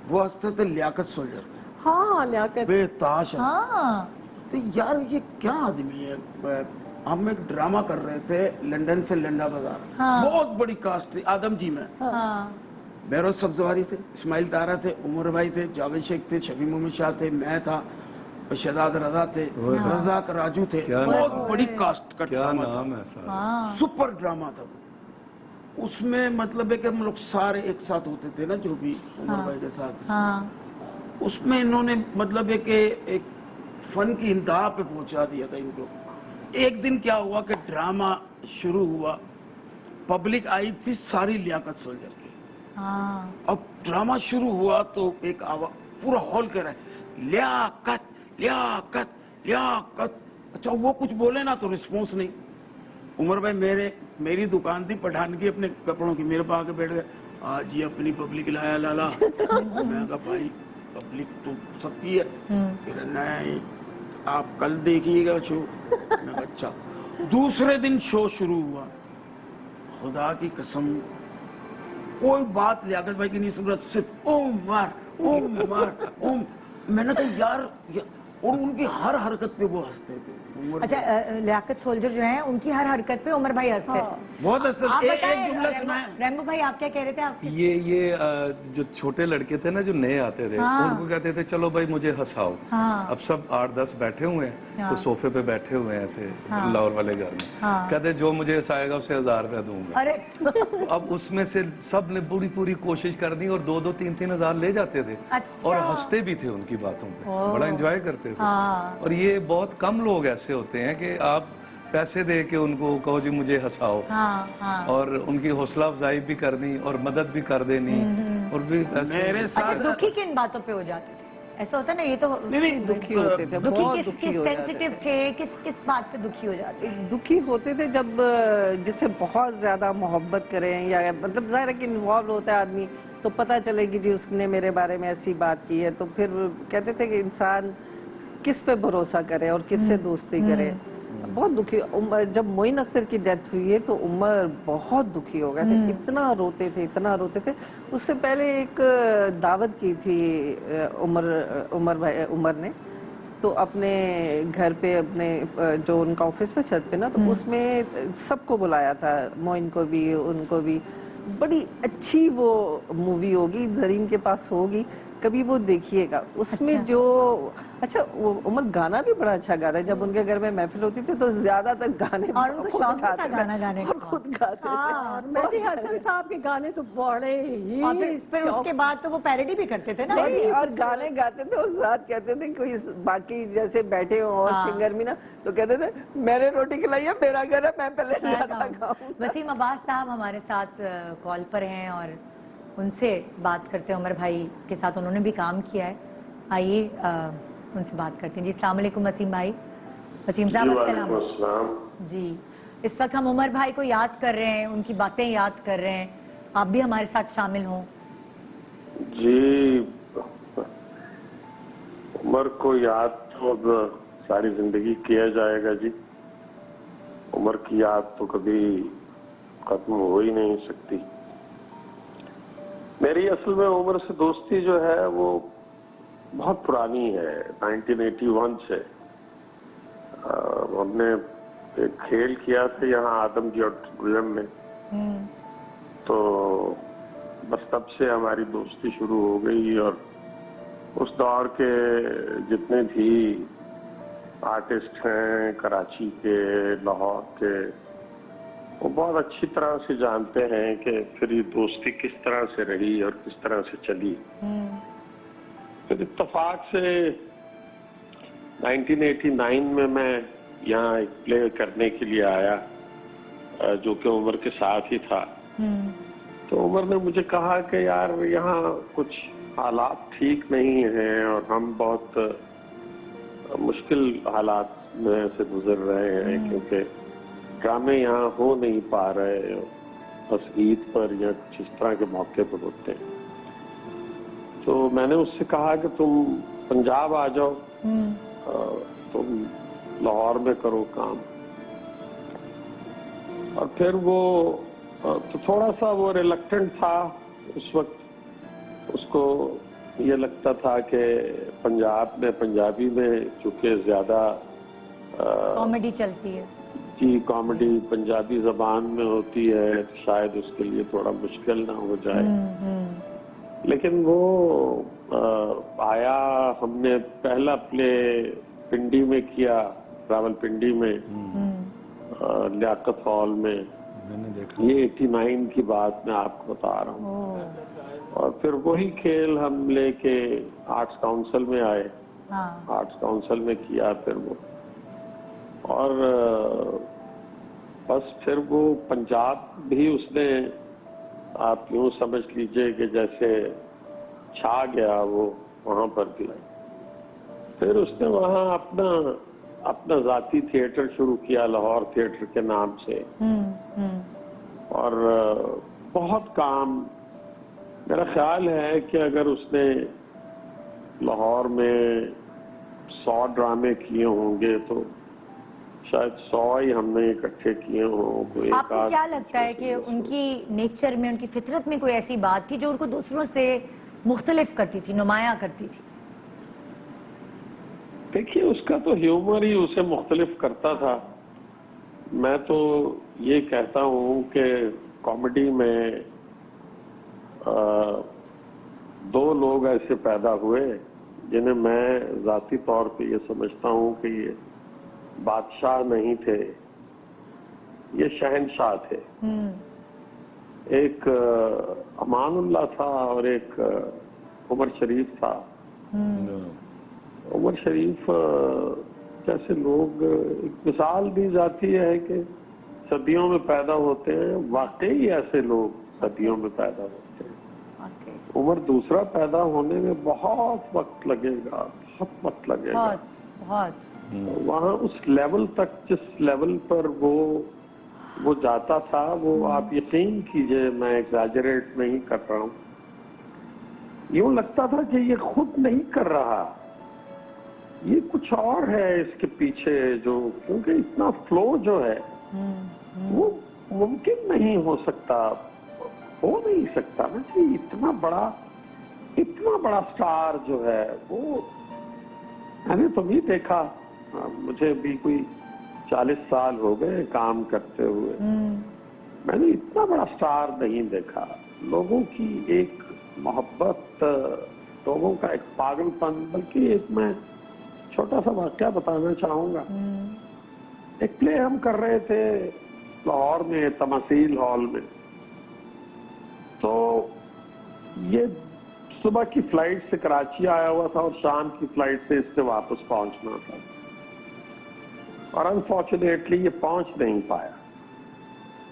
F: वो हंसते थे लियाकत सोल्जर पे,
G: हाँ लियाकत।
F: बेताश।
B: हाँ
F: तो यार ये क्या आदमी है। हम एक ड्रामा कर रहे थे लंदन से लंडा बाजार, बहुत बड़ी कास्ट थी आदम जी में।
B: हाँ
F: बहरोज सब्जवारी थे, इस्माइल तारा थे, उमर भाई थे, जावेद शेख थे, शफी मोहम्मद शाह थे, मैं था, और शहजाद रजा थे, रजाक राजू थे।
D: क्या
F: बहुत
D: नाम?
F: बड़ी कास्ट का
D: क्या
F: ड्रामा
D: नाम
F: था,
D: है सारा?
F: सुपर ड्रामा था वो। उसमें मतलब है कि हम लोग सारे एक साथ होते थे ना, जो भी उमर भाई के साथ।
B: हाँ
F: उसमें इन्होंने मतलब है कि एक फन की इंतहा पे पहुंचा दिया था इनको। एक दिन क्या हुआ कि ड्रामा शुरू हुआ, पब्लिक आई थी सारी लियाकत सोल्जर की।
B: हाँ
F: अब ड्रामा शुरू हुआ तो एक आवाज पूरा हॉल कह रहा है लियाकत लियाकत लियाकत। अच्छा वो कुछ बोले ना तो रिस्पॉन्स नहीं। उमर भाई मेरी दुकान थी पठान की अपने कपड़ों की, मेरे पास आके बैठ गए, आज ये अपनी पब्लिक लाया लाला। मैं कहा भाई पब्लिक तो सबकी है। फिर नहीं आप कल देखिएगा शो। मैं कहा अच्छा। दूसरे दिन शो शुरू हुआ, खुदा की कसम कोई बात लियाकत भाई की नहीं सुन रहा, सिर्फ ओम। मैंने कहा यार और उनकी हर हरकत पे वो हंसते थे।
B: अच्छा लियाकत सोल्जर जो हैं उनकी हर हरकत पे उमर भाई हंसते थे।
F: बहुत हंसते
B: आप
F: थे।
B: बताएं,
F: एक जुमला सुनाए।
B: रैम्बो भाई आप क्या कह रहे थे? आप
D: ये जो छोटे लड़के थे ना जो नए आते थे, उनको कहते थे चलो भाई मुझे हंसाओ। अब सब 8-10 बैठे हुए हैं, तो सोफे पे बैठे हुए हैं ऐसे लाहौर वाले घर में। कहते जो मुझे हंसाएगा उसे 1000 रुपया दूंगा।
B: अरे
D: तो अब उसमें से सब ने पूरी कोशिश कर दी और 2-2, 3-3 हजार ले जाते थे।
B: अच्छा।
D: और हंसते भी थे उनकी बातों पे, बड़ा एंजॉय करते थे। और ये बहुत कम लोग ऐसे होते हैं कि आप पैसे दे के उनको कहो जी मुझे हंसाओ, और उनकी हौसला अफजाई भी करनी और मदद भी कर देनी। और भी ऐसे
F: मेरे
B: अच्छा
F: साथ
B: दुखी किन बातों पे हो जाते थे? ऐसा होता है ना, ये तो
F: नहीं,
E: दुखी होते थे,
B: दुखी
E: बहुत
B: किस
E: दुखी
B: किस
E: हो जाते
B: सेंसिटिव थे, किस बात पे दुखी हो जाते थे?
E: दुखी होते थे जब जिससे बहुत ज्यादा मोहब्बत करें या मतलब जाहिर है कि इन्वॉल्व होता है आदमी, तो पता चले कि जी उसने मेरे बारे में ऐसी बात की है, तो फिर कहते थे कि इंसान किस पे भरोसा करे और किससे दोस्ती करे। बहुत दुखी। जब मोइन अख्तर की डेथ हुई है तो उमर बहुत दुखी हो गए थे, इतना रोते थे। उससे पहले एक दावत की थी उमर ने, तो अपने घर पे अपने जो उनका ऑफिस था छत पे ना, तो उसमें सबको बुलाया था, मोइन को भी उनको भी। बड़ी अच्छी वो मूवी होगी, जरीन के पास होगी, कभी वो देखिएगा। उसमें
B: अच्छा।
E: जो अच्छा वो उमर गाना भी बड़ा अच्छा गाता है। जब उनके घर में महफिल होती थी तो ज्यादातर गाने
B: और उनको
E: खुद
B: शौक भी था
E: गाते थे
B: गाना गाने
E: और
B: का।
E: खुद गाते थे।
G: और मेहदी हसन साहब के गाने तो बड़े ही
B: और फिर उसके बाद तो वो पैरोडी भी करते थे ना।
E: नहीं, और गाने गाते थे और साथ कहते थे कोई बाकी जैसे बैठे हो और सिंगर भी ना, तो कहते थे मैंने रोटी खिलाई है, मेरा घर है, मैं पहले ज्यादा खाऊंगा।
B: वसीम अब्बास साहब हमारे साथ कॉल पर हैं और उनसे बात करते हैं। उमर भाई के साथ उन्होंने भी काम किया है, आइए उनसे बात करते हैं। जी अस्सलाम वालेकुम वसीम भाई। वसीम साहब अस्सलाम जी। इस वक्त हम उमर भाई को याद कर रहे हैं, उनकी बातें याद कर रहे हैं, आप भी हमारे साथ शामिल हों।
H: जी उमर को याद तो अब सारी जिंदगी किया जाएगा जी। उमर की याद तो कभी खत्म हो ही नहीं सकती। मेरी असल में उमर से दोस्ती जो है वो बहुत पुरानी है, 1981 से। हमने एक खेल किया था यहाँ आदमजी ऑडिटोरियम में, तो बस तब से हमारी दोस्ती शुरू हो गई। और उस दौर के जितने भी आर्टिस्ट हैं कराची के, लाहौर के, वो बहुत अच्छी तरह से जानते हैं कि फिर ये दोस्ती किस तरह से रही और किस तरह से चली। फिर इत्तेफाक से 1989 में मैं यहाँ एक प्ले करने के लिए आया, जो कि उमर के साथ ही था। तो उमर ने मुझे कहा कि यार यहाँ कुछ हालात ठीक नहीं हैं और हम बहुत मुश्किल हालात में से गुजर रहे हैं, क्योंकि ड्रामे यहाँ हो नहीं पा रहे, बस ईद पर या कुछ इस तरह के मौके पर होते हैं। तो मैंने उससे कहा कि तुम पंजाब आ जाओ, तुम लाहौर में करो काम। और फिर वो तो थोड़ा सा वो रिलक्टेंट था उस वक्त। उसको ये लगता था कि पंजाब में पंजाबी में चूंकि ज्यादा
B: कॉमेडी चलती है।
H: की कॉमेडी पंजाबी जबान में होती है, शायद उसके लिए थोड़ा मुश्किल ना हो जाए। लेकिन वो आया, हमने पहला प्ले पिंडी में किया, रावलपिंडी में, लियाकत हॉल में।
D: मैंने देखा।
H: ये 89 की बात मैं आपको बता रहा हूँ। और फिर वही खेल हम लेके आर्ट्स काउंसिल में आए। आर्ट्स काउंसिल में किया फिर वो, और बस फिर वो पंजाब भी उसने, आप यूं समझ लीजिए कि जैसे छा गया वो वहां पर भी। फिर उसने वहां अपना जाती थिएटर शुरू किया, लाहौर थिएटर के नाम से। और बहुत काम, मेरा ख्याल है कि अगर उसने लाहौर में 100 ड्रामे किए होंगे तो शायद 100 ही हमने इकट्ठे किए हों। कोई
B: आपको क्या लगता है कि उनकी नेचर में, उनकी फितरत में कोई ऐसी बात थी जो उनको दूसरों से मुख्तलिफ करती थी, नुमाया करती थी?
H: देखिए, उसका तो ह्यूमर ही उसे मुख्तलिफ करता था। मैं तो ये कहता हूँ कि कॉमेडी में 2 लोग ऐसे पैदा हुए जिन्हें मैं जाती तौर पे ये समझता हूँ कि ये बादशाह नहीं थे, ये शहनशाह थे। एक अमानुल्लाह था और एक उमर शरीफ था। उमर शरीफ जैसे लोग, एक मिसाल दी जाती है कि सदियों में पैदा होते हैं, वाकई ऐसे लोग सदियों में पैदा होते हैं। उमर दूसरा पैदा होने में बहुत वक्त लगेगा, बहुत वक्त लगेगा।
B: बहुत
H: वहाँ उस लेवल तक, जिस लेवल पर वो जाता था, वो आप यकीन कीजिए, मैं एग्जैजरेट नहीं कर रहा हूँ, यूं लगता था कि ये खुद नहीं कर रहा, ये कुछ और है इसके पीछे, जो, क्योंकि इतना फ्लो जो है वो मुमकिन नहीं हो सकता, हो नहीं सकता ना कि इतना बड़ा स्टार जो है वो, मैंने तो नहीं देखा। मुझे भी कोई 40 साल हो गए काम करते हुए, मैंने इतना बड़ा स्टार नहीं देखा। लोगों की एक मोहब्बत, लोगों का एक पागलपन। बल्कि एक मैं छोटा सा वाकया बताना चाहूंगा। एक प्ले हम कर रहे थे लाहौर में, तमासील हॉल में। तो ये सुबह की फ्लाइट से कराची आया हुआ था और शाम की फ्लाइट से इससे वापस पहुंचना था, और अनफॉर्चुनेटली ये पहुंच नहीं पाया।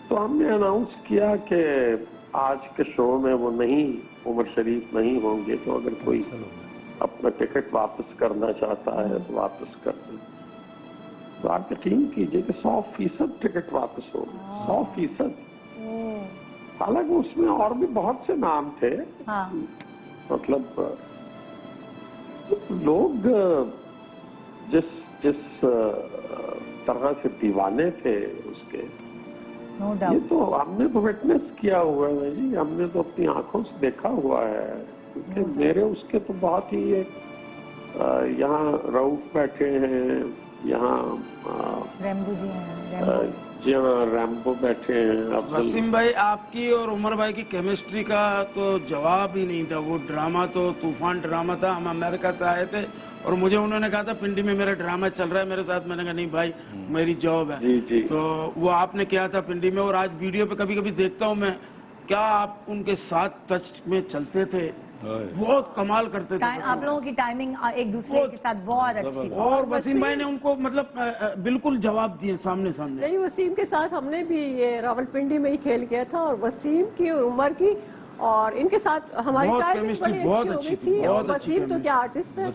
H: तो हमने अनाउंस किया कि आज के शो में वो नहीं, उमर शरीफ नहीं होंगे, तो अगर कोई अपना टिकट वापस करना चाहता है तो वापस कर दें। तो आप यकीन कीजिए कि 100% टिकट वापस हो, 100%। हालांकि उसमें और भी बहुत से नाम थे। मतलब लोग जिस तरह से दीवाने थे उसके, ये तो हमने तो विटनेस किया हुआ है जी, हमने तो अपनी आंखों से देखा हुआ है। क्योंकि मेरे उसके तो बहुत ही, यहाँ रऊफ बैठे हैं, यहाँ
B: रैम्बो जी हैं,
H: जी हाँ, रैम्बो बैठे हैं।
F: वसीम भाई, आपकी और उमर भाई की केमिस्ट्री का तो जवाब ही नहीं था। वो ड्रामा तो तूफान ड्रामा था। हम अमेरिका से आए थे और मुझे उन्होंने कहा था पिंडी में मेरा ड्रामा चल रहा है मेरे साथ। मैंने कहा नहीं भाई, मेरी जॉब है।
H: जी।
F: तो वो आपने किया था पिंडी में, और आज वीडियो पे कभी कभी देखता हूँ मैं, क्या आप उनके साथ टच में चलते थे, बहुत कमाल करते थे।
B: आप लोगों की टाइमिंग एक दूसरे के साथ बहुत अच्छी थी।
F: और वसीम भाई ने उनको मतलब बिल्कुल जवाब दिए सामने।
G: नहीं, वसीम के साथ हमने भी ये रावलपिंडी में ही खेल किया था, और वसीम की और उमर की और इनके साथ हमारी टाइमिंग बड़ी अच्छी थी। और वसीम तो क्या आर्टिस्ट है,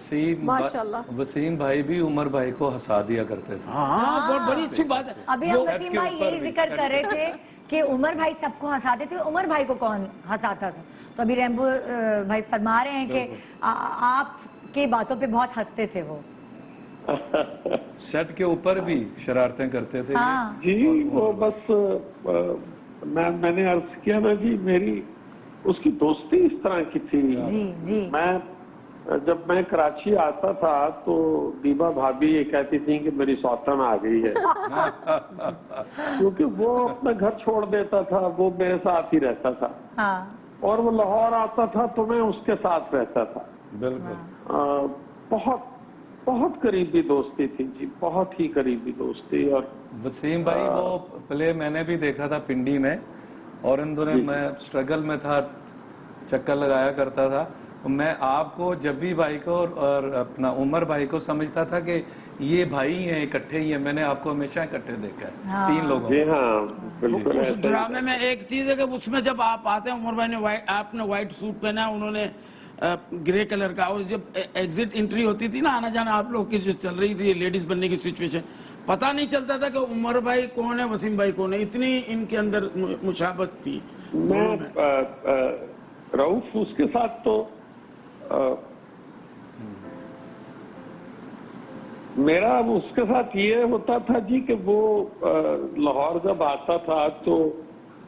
G: माशाल्लाह।
D: वसीम भाई भी उमर भाई को हंसा दिया करते थे।
F: हाँ, बहुत बड़ी अच्छी बात है।
B: अभी हम वसीम भाई यही जिक्र कर रहे थे कि उमर भाई सबको हंसाते थे, उमर भाई को कौन हंसाता था? तो अभी रैम्बो भाई फरमा रहे हैं कि आपकी बातों पे बहुत हंसते थे वो।
D: सेट के ऊपर भी शरारतें करते थे।
B: हाँ।
H: जी वो बस मैंने अर्ज किया ना जी, मेरी उसकी दोस्ती इस तरह की थी।
B: जी जी।
H: जब मैं कराची आता था तो दीबा भाभी ये कहती थी कि मेरी सौतन आ गई है। क्योंकि वो अपना घर छोड़ देता था, वो मेरे साथ ही रहता था।
B: हाँ।
H: और वो लाहौर आता था तो मैं उसके साथ रहता था।
D: बिल्कुल।
H: बहुत बहुत करीबी दोस्ती थी जी, बहुत ही करीबी दोस्ती। और
D: वसीम भाई वो प्ले मैंने भी देखा था पिंडी में, और इन दोनों मैं स्ट्रगल में था, चक्कर लगाया करता था, तो मैं आपको जब भी भाई को और अपना उमर भाई को समझता था कि ये भाई हैं, इकट्ठे ही हैं। मैंने आपको हमेशा इकट्ठे देखा है।
B: हाँ।
D: 3 लोगों
H: जी हाँ बिल्कुल।
F: उस
H: ऐसा ही
F: ड्रामे में एक चीज है कि उसमें जब आप आते हैं, उमर भाई ने आपने व्हाइट सूट पहना है, उन्होंने ग्रे कलर का, और जब एग्जिट एंट्री होती थी ना, आना जाना आप लोग की जो चल रही थी लेडीज बनने की सिचुएशन, पता नहीं चलता था कि उमर भाई कौन है, वसीम भाई कौन है, इतनी इनके अंदर मुशाबत थी।
H: मैं रऊफ उसके साथ तो मेरा उसके साथ ये होता था जी कि वो लाहौर जब आता था तो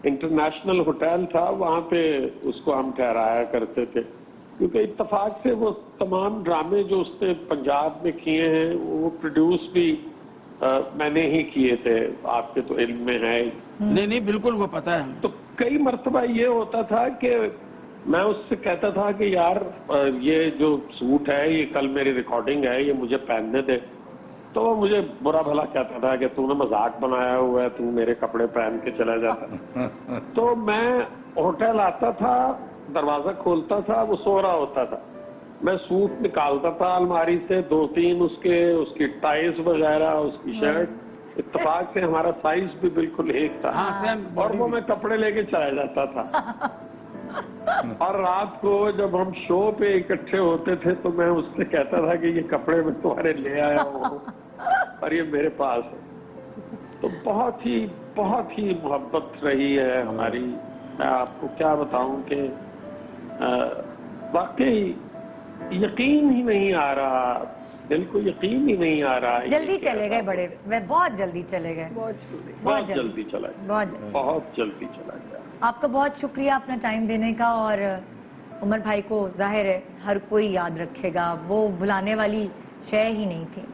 H: इंटरनेशनल होटल था, वहां पे उसको हम ठहराया करते थे, क्योंकि इत्तेफाक से वो तमाम ड्रामे जो उसने पंजाब में किए हैं वो प्रोड्यूस भी मैंने ही किए थे, आपके तो इल्म में है।
F: नहीं नहीं बिल्कुल वो पता है।
H: तो कई मर्तबा ये होता था कि मैं उससे कहता था कि यार ये जो सूट है ये कल मेरी रिकॉर्डिंग है, ये मुझे पहनने दे। तो वो मुझे बुरा भला कहता था कि तूने मजाक बनाया हुआ है, तू मेरे कपड़े पहन के चला जाता। तो मैं होटल आता था, दरवाजा खोलता था, वो सो रहा होता था, मैं सूट निकालता था अलमारी से, 2-3 उसकी टाइज वगैरह, उसकी शर्ट, इत्तेफाक से हमारा साइज भी बिल्कुल एक था।
F: हाँ, सेम
H: और वो मैं कपड़े लेके चला जाता था। और रात को जब हम शो पे इकट्ठे होते थे तो मैं उससे कहता था कि ये कपड़े मैं तुम्हारे ले आया हूँ और ये मेरे पास है। तो बहुत ही मोहब्बत रही है हमारी। मैं आपको क्या बताऊं कि वाकई यकीन ही नहीं आ रहा, दिल को यकीन ही नहीं आ रहा।
B: जल्दी चले गए बड़े, वे बहुत जल्दी चले गए,
H: बहुत जल्दी चला गया, बहुत जल्दी चला गया।
B: आपका बहुत शुक्रिया अपना टाइम देने का। और उमर भाई को जाहिर है हर कोई याद रखेगा, वो भुलाने वाली शय ही नहीं थी।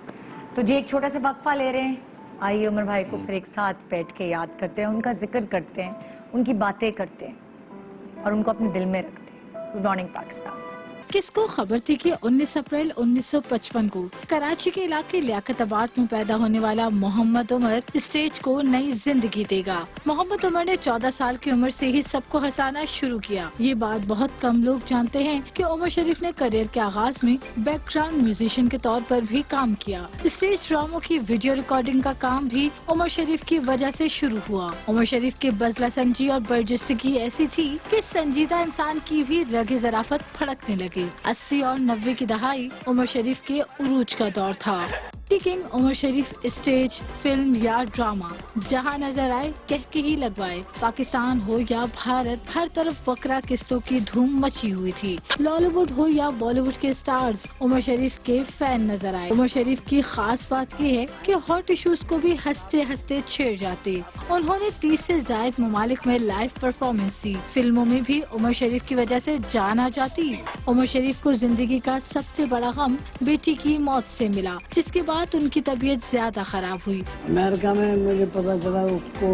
B: तो जी एक छोटा सा वक्फा ले रहे हैं, आइए उमर भाई को फिर एक साथ बैठ के याद करते हैं, उनका जिक्र करते हैं, उनकी बातें करते हैं और उनको अपने दिल में रखते हैं। Good morning Pakistan.
I: किसको खबर थी कि 19 अप्रैल 1955 को कराची के इलाके लियाकताबाद में पैदा होने वाला मोहम्मद उमर स्टेज को नई जिंदगी देगा। मोहम्मद उमर ने 14 साल की उम्र से ही सबको हंसाना शुरू किया। ये बात बहुत कम लोग जानते हैं कि उमर शरीफ ने करियर के आगाज में बैकग्राउंड म्यूजिशियन के तौर पर भी काम किया। स्टेज ड्रामों की वीडियो रिकॉर्डिंग का काम भी उमर शरीफ की वजह से शुरू हुआ। उमर शरीफ की बजला संजी और बर्जस्तगी ऐसी थी कि संजीदा इंसान की भी रगे ज़राफत फड़कने लगी। 80 और 90 की दहाई उमर शरीफ के उरूज का दौर था। किंग उमर शरीफ स्टेज, फिल्म या ड्रामा जहां नजर आए कह के ही लगवाए। पाकिस्तान हो या भारत, हर तरफ बकरा किस्तों की धूम मची हुई थी। लॉलीवुड हो या बॉलीवुड के स्टार्स उमर शरीफ के फैन नजर आए। उमर शरीफ की खास बात यह है कि हॉट इश्यूज को भी हंसते हंसते छेड़ जाते। उन्होंने 30 से ज्यादा ममालिक में लाइव परफॉर्मेंस दी। फिल्मों में भी उमर शरीफ की वजह से जान आ जाती। उमर शरीफ को जिंदगी का सबसे बड़ा गम बेटी की मौत से मिला, जिसके बाद उनकी तबीयत ज्यादा खराब हुई।
C: अमेरिका में मुझे पता चला उसको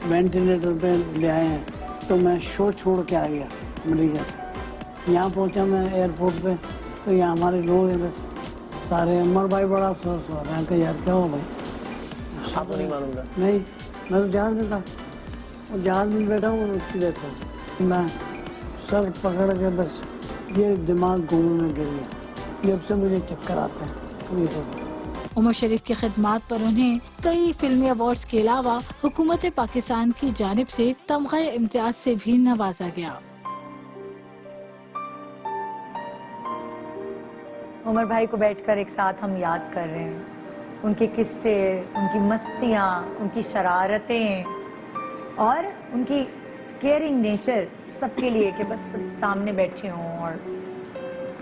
C: वेंटिलेटर पे ले आए हैं, तो मैं शो छोड़ के आ गया अमेरिका से। यहाँ पहुँचा मैं एयरपोर्ट पे, तो यहाँ हमारे लोग हैं बस सारे। उमर भाई बड़ा अफसोस हो रहा है कि यार क्या हो भाई,
J: आपको नहीं मालूंगा।
C: नहीं, मैं तो जहाज में था, वो जहाज में बैठा हूँ, उसकी डेथ हो गई। मैं सर पकड़ के बस ये दिमाग घूमने में गिर गया, जब से मुझे चक्कर आते हैं।
I: उमर शरीफ की खिदमात पर उन्हें कई फिल्मी अवार्ड्स के अलावा हुकूमत पाकिस्तान की जानिब से तमगा इम्तियाज से भी नवाजा गया।
B: उमर भाई को बैठकर एक साथ हम याद कर रहे हैं, उनके किस्से, उनकी मस्तियाँ, उनकी शरारतें और उनकी केयरिंग नेचर सबके लिए कि बस सब सामने बैठे हों। और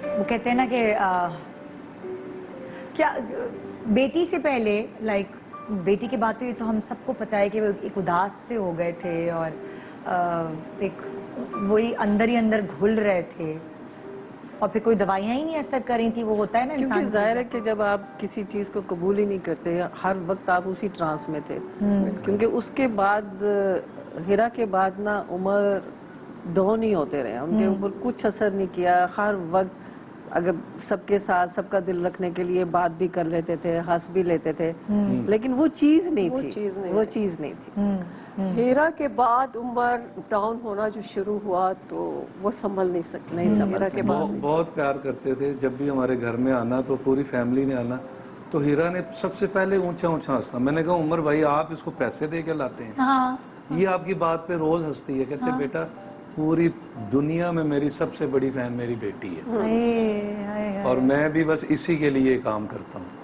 B: वो कहते हैं ना कि क्या बेटी से पहले लाइक बेटी की बात हुई तो हम सबको पता है कि वो एक उदास से हो गए थे और एक वही अंदर ही अंदर घुल रहे थे और फिर कोई दवाइयाँ ही नहीं असर कर रही थी। वो होता है ना
E: क्योंकि
B: इंसान
E: जाहिर है कि जब आप किसी चीज को कबूल ही नहीं करते, हर वक्त आप उसी ट्रांस में थे। क्योंकि उसके बाद हिरा के बाद ना उमर डाउन ही होते रहे, उनके ऊपर कुछ असर नहीं किया। हर वक्त अगर सबके साथ सबका दिल रखने के लिए बात भी कर लेते थे, हंस भी लेते थे, लेकिन वो चीज नहीं थी, वो चीज नहीं थी।
G: हीरा के बाद उम्र डाउन होना जो शुरू हुआ तो वो संभल नहीं सकती, नहीं संभल के बाद
D: बहुत प्यार करते थे। जब भी हमारे घर में आना तो पूरी फैमिली ने आना तो हीरा ने सबसे पहले ऊंचा ऊंचा हंसता। मैंने कहा उमर भाई आप इसको पैसे दे के लाते हैं?
B: हाँ।
D: ये आपकी बात पे रोज हंसती है। कहते बेटा पूरी दुनिया में मेरी सबसे बड़ी फैन मेरी बेटी है और मैं भी बस इसी के लिए काम करता हूँ।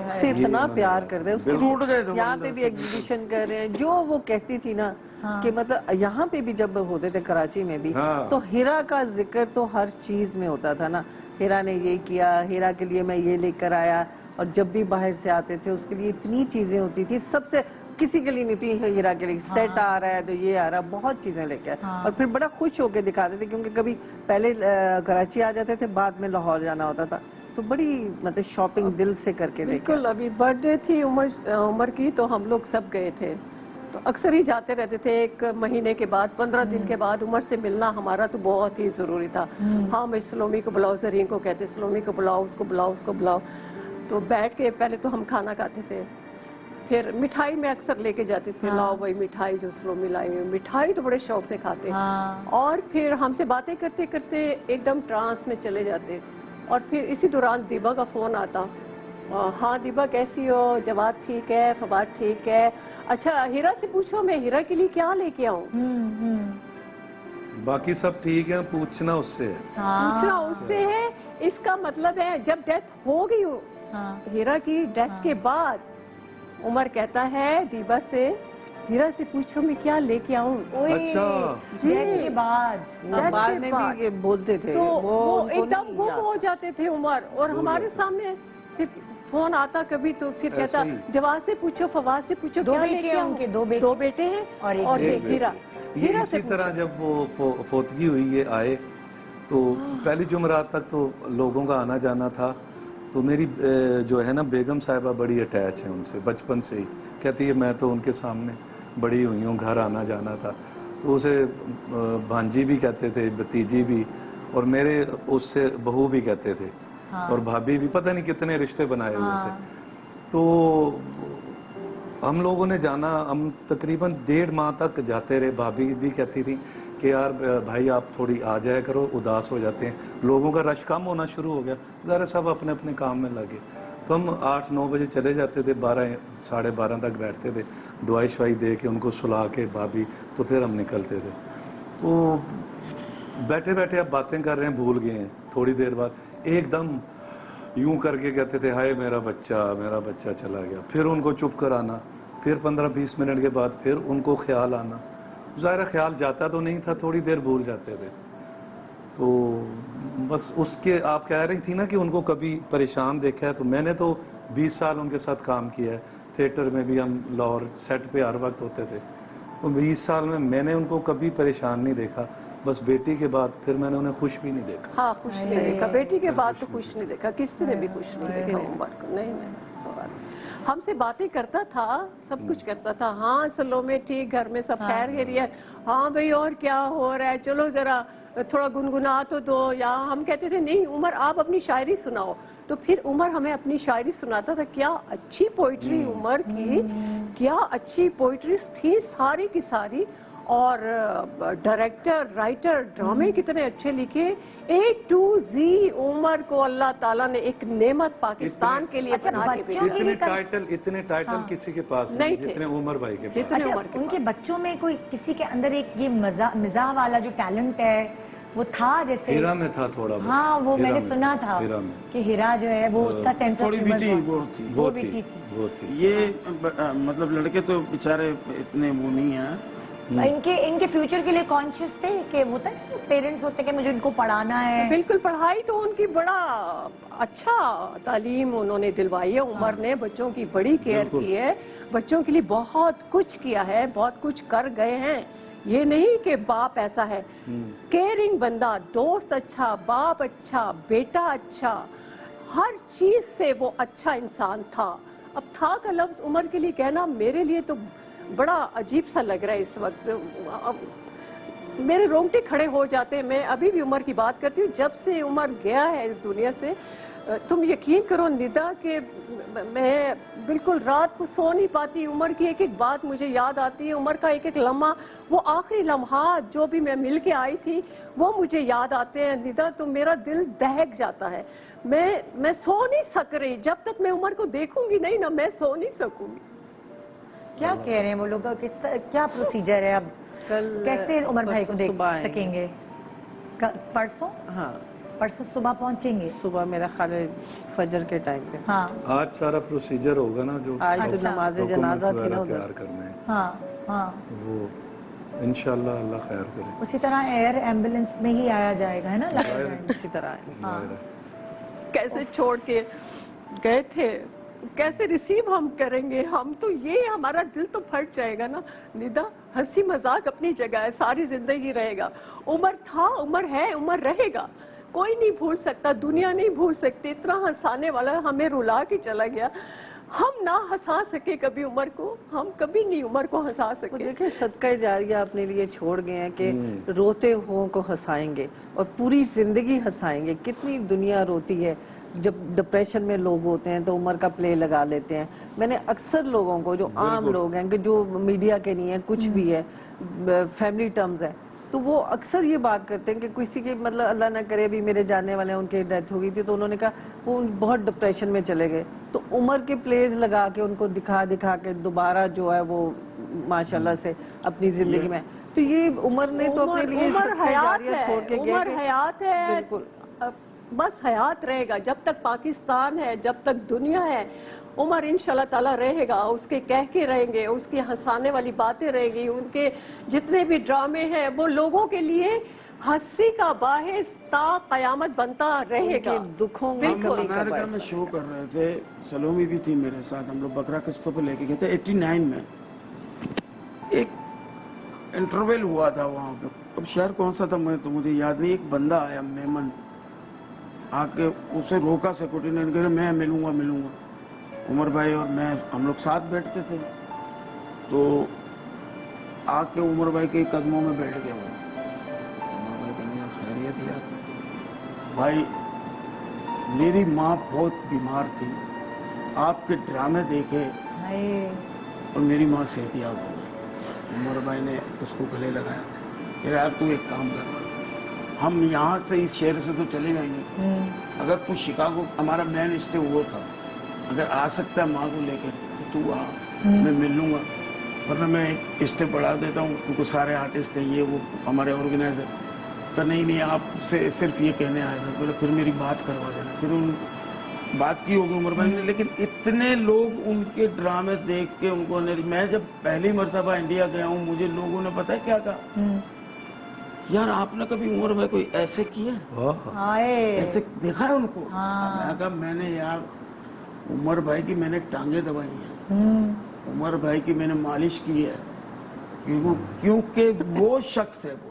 E: उससे इतना प्यार करते हैं, उसके
F: टूट गए थे
E: यहाँ पे भी एग्जीबिशन कर रहे हैं। जो वो कहती थी ना कि मतलब यहाँ पे भी जब होते थे कराची में भी, तो हीरा का जिक्र तो हर चीज में होता था ना। हीरा ने ये किया, हीरा के लिए मैं ये लेकर आया। और जब भी बाहर से आते थे उसके लिए इतनी चीजें होती थी, सबसे किसी के लिए नहीं थी, हीरा के लिए सेट आ रहा है तो ये आ रहा है, बहुत चीजें लेके आए। और फिर बड़ा खुश होके दिखाते थे क्योंकि कभी पहले कराची आ जाते थे, बाद में लाहौर जाना होता था, तो बड़ी मतलब शॉपिंग दिल से करके लेके।
G: बिल्कुल। अभी बर्थडे थी उमर की तो हम लोग सब गए थे, तो अक्सर ही जाते रहते थे। एक महीने के बाद 15 दिन के बाद उमर से मिलना हमारा तो बहुत ही जरूरी था। हाँ मैं सलोमी को बुलाओ, जरीन को कहते सलोमी को बुलाओ, उसको बुलाओ, उसको बुलाओ। तो बैठ के पहले तो हम खाना खाते थे, फिर मिठाई में अक्सर लेके जाते थे। लाओ भाई मिठाई जो सलोमी लाई हुई, मिठाई तो बड़े शौक से खाते। और फिर हमसे बातें करते करते एकदम ट्रांस में चले जाते। और फिर इसी दौरान दीबा का फोन आता, हाँ दीबा कैसी हो? जवाब ठीक है, फवाद ठीक है। अच्छा हीरा से पूछो मैं हीरा के लिए क्या लेके आऊँ?
D: बाकी सब ठीक है, पूछना उससे है।
G: पूछना उससे है। इसका मतलब है जब डेथ हो गई हीरा की डेथ के बाद उमर कहता है दीबा से, हीरा से पूछो मैं क्या लेके आऊं।
D: अच्छा
G: जी
B: के बाद
E: बाद में भी ये बोलते थे,
G: तो वो एकदम गुम हो जाते थे उमर। और हमारे सामने फिर फोन आता कभी तो फिर कहता जवाब से पूछो, फवाद से पूछो,
B: दो बेटे हैं उनके, दो बेटे
G: हैं
B: और
G: एक हीरा।
D: ये इसी तरह जब वो फोतगी हुई ये आए तो पहली जुमरात तक तो लोगों का आना जाना था। तो मेरी जो है ना बेगम साहिबा बड़ी अटैच है उनसे बचपन से ही। कहती है मैं तो उनके सामने बड़ी हुई हूँ, घर आना जाना था। तो उसे भांजी भी कहते थे, भतीजी भी, और मेरे उससे बहू भी कहते थे। और भाभी भी, पता नहीं कितने रिश्ते बनाए हुए थे। तो हम लोगों ने जाना, हम तकरीबन 1.5 माह तक जाते रहे। भाभी भी कहती थी कि यार भाई आप थोड़ी आ जाया करो, उदास हो जाते हैं। लोगों का रश कम होना शुरू हो गया, ज़रा सब अपने अपने काम में लगे। तो हम 8-9 बजे चले जाते थे, 12 साढ़े 12 तक बैठते थे, दवाई शवाई दे के उनको सुला के भाभी, तो फिर हम निकलते थे। तो बैठे बैठे अब बातें कर रहे हैं, भूल गए हैं। थोड़ी देर बाद एकदम यूं करके कहते थे हाय मेरा बच्चा चला गया। फिर उनको चुप कराना, फिर 15-20 मिनट के बाद फिर उनको ख्याल आना। ज़ाहिर ख्याल जाता तो नहीं था, थोड़ी देर भूल जाते थे। तो बस उसके आप कह रही थी ना कि उनको कभी परेशान देखा है, तो मैंने तो 20 साल उनके साथ काम किया है। थिएटर में भी हम लाहौर सेट पे हर वक्त होते थे। तो 20 साल में मैंने उनको कभी परेशान नहीं देखा। बस बेटी के बाद फिर मैंने उन्हें खुश भी नहीं देखा।
G: हाँ खुश नहीं देखा, बेटी के बाद तो खुश नहीं देखा, किसी ने भी खुश नहीं देखा उमर को। नहीं हमसे बातें करता था, सब कुछ करता था। हाँ सलोमे ठीक, घर में सब खैर खैरियत, हाँ भाई और क्या हो रहा है, चलो जरा थोड़ा गुनगुना तो दो। या हम कहते थे नहीं उमर आप अपनी शायरी सुनाओ, तो फिर उमर हमें अपनी शायरी सुनाता था। क्या अच्छी पोइट्री उमर की, क्या अच्छी पोइट्रीज थी सारी की सारी। और डायरेक्टर राइटर ड्रामे कितने अच्छे लिखे। A to Z उमर को अल्लाह ताला ने एक नेमत पाकिस्तान के लिए बना के भेजा।
D: इतने टाइटल किसी के पास नहीं जितने उमर भाई के पास।
B: अच्छा, उनके बच्चों में कोई किसी के अंदर एक ये मिजाह वाला जो टैलेंट है वो था, जैसे
D: हीरा में था थोड़ा बहुत।
B: हाँ वो मैंने सुना था कि हीरा जो है वो उसका सेंस ऑफ ह्यूमर
F: वो थी। ये मतलब लड़के तो बेचारे इतने वो नहीं है,
B: इनके फ्यूचर के लिए कॉन्शियस थे कि होता है पेरेंट्स होते हैं कि मुझे इनको पढ़ाना है।
G: बिल्कुल, पढ़ाई तो उनकी बड़ा अच्छा तालीम उन्होंने दिलवाई है। उमर ने बच्चों की बड़ी केयर की है, बच्चों के लिए बहुत कुछ किया है, बहुत कुछ कर गए हैं। ये नहीं कि बाप ऐसा है, केयरिंग बंदा, दोस्त अच्छा, बाप अच्छा, बेटा अच्छा, हर चीज से वो अच्छा इंसान था। अब था का लफ्ज उमर के लिए कहना मेरे लिए तो बड़ा अजीब सा लग रहा है इस वक्त। मेरे रोंगटे खड़े हो जाते हैं। मैं अभी भी उमर की बात करती हूँ। जब से उमर गया है इस दुनिया से, तुम यकीन करो निदा कि मैं बिल्कुल रात को सो नहीं पाती। उमर की एक एक बात मुझे याद आती है, उमर का एक एक लम्हा, वो आखिरी लम्हा जो भी मैं मिल के आई थी वो मुझे याद आते हैं निदा। तो मेरा दिल दहक जाता है। मैं सो नहीं सक रही जब तक मैं उमर को देखूंगी नहीं ना, मैं सो नहीं सकूंगी।
B: क्या कह रहे हैं वो लोग, क्या प्रोसीजर है अब? कैसे उमर भाई को देख सकेंगे? परसों?
E: हाँ,
B: परसों सुबह पहुंचेंगे।
E: सुबह मेरा ख्याल है फजर के टाइम पे।
B: हाँ,
D: आज सारा प्रोसीजर होगा ना, जो
E: आज तो नमाज जनाजा थी ना उधर।
D: तैयार करने हैं,
B: हाँ, हाँ।
D: वो इंशाल्लाह अल्लाह खैर करे।
B: उसी तरह एयर एम्बुलेंस में ही आया जाएगा, है ना? लगा जाएगा।
E: इसी तरह है।
G: कैसे छोड़ के गए थे, कैसे रिसीव हम करेंगे? हम तो ये हमारा दिल तो फट जाएगा ना निदा। हंसी मजाक अपनी जगह है, सारी जिंदगी रहेगा। उमर था, उमर है, उमर रहेगा। कोई नहीं भूल सकता, दुनिया नहीं भूल सकती। इतना हंसाने वाला हमें रुला के चला गया। हम ना हंसा सके कभी उमर को, हम कभी नहीं उमर को हंसा सके।
E: देखिए, सदका जारिया अपने लिए छोड़ गए हैं कि रोते हुओं को हंसाएंगे और पूरी जिंदगी हंसाएंगे। कितनी दुनिया रोती है। जब डिप्रेशन में लोग होते हैं तो उमर का प्ले लगा लेते हैं। मैंने अक्सर लोगों को, जो आम लोग हैं कि जो मीडिया के नहीं है, कुछ भी है, फैमिली टर्म्स है, तो वो अक्सर ये बात करते हैं कि किसी के मतलब अल्लाह ना करे अभी मेरे जानने वाले हैं उनकी डेथ हो गई थी, तो उन्होंने कहा वो बहुत डिप्रेशन में चले गए, तो उमर के प्लेज लगा के उनको दिखा दिखा के दोबारा जो है वो माशाल्लाह से अपनी जिंदगी में, तो ये उमर ने तो अपने लिए छोड़ के गए।
G: उमर हयात है,
E: बिल्कुल
G: बस हयात रहेगा जब तक पाकिस्तान है, जब तक दुनिया है। उमर इंशाल्लाह ताला रहेगा, उसके कह के रहेंगे, उसकी हंसाने वाली बातें रहेंगी, उनके जितने भी ड्रामे हैं वो लोगों के लिए हंसी का बाहिस ता कयामत बनता रहेगा।
E: दुखों
F: हम अमेरिका में शो कर रहे थे, सलोमी भी थी मेरे साथ, हम लोग बकरा किस्तों पे लेके गए थे 89 में। एक इंटरवल हुआ था वहाँ पे, अब शहर कौन सा था मुझे याद नहीं। एक बंदा आया मेमन, आके उसे रोका सिक्योरिटी ने, कहा मैं मिलूंगा। उमर भाई और मैं हम लोग साथ बैठते थे, तो आके उमर भाई के कदमों में बैठ गया वो। उमर भाई कहने लगा खैरियत यार, भाई मेरी माँ बहुत बीमार थी, आपके ड्रामे देखे और मेरी माँ सेहतियाब हो गई। उमर भाई ने उसको गले लगाया, कह रहा यार तू एक काम कर, हम यहाँ से इस शहर से तो चले जाएंगे, अगर तू शिकागो, हमारा मेन स्टे वो था, अगर आ सकता है माँ को लेकर तो तू आ, मैं मिल लूँगा, वरना मैं एक स्टे बढ़ा देता हूँ क्योंकि सारे आर्टिस्ट हैं ये वो हमारे ऑर्गेनाइजर। तो नहीं आपसे सिर्फ ये कहने आया था, बोले फिर मेरी बात करवा देना। फिर उन बात की होगी उमर भाई ने, लेकिन इतने लोग उनके ड्रामे देख के उनको, मैं जब पहली मरतबा इंडिया गया हूँ, मुझे लोगों ने पता है क्या कहा, यार आपने कभी उमर भाई कोई ऐसे किया, ऐसे देखा है उनको? मैं कहा मैंने यार उमर भाई की मैंने टांगे दबाई हैं, उमर भाई की मैंने मालिश की है, क्योंकि वो शख्स है वो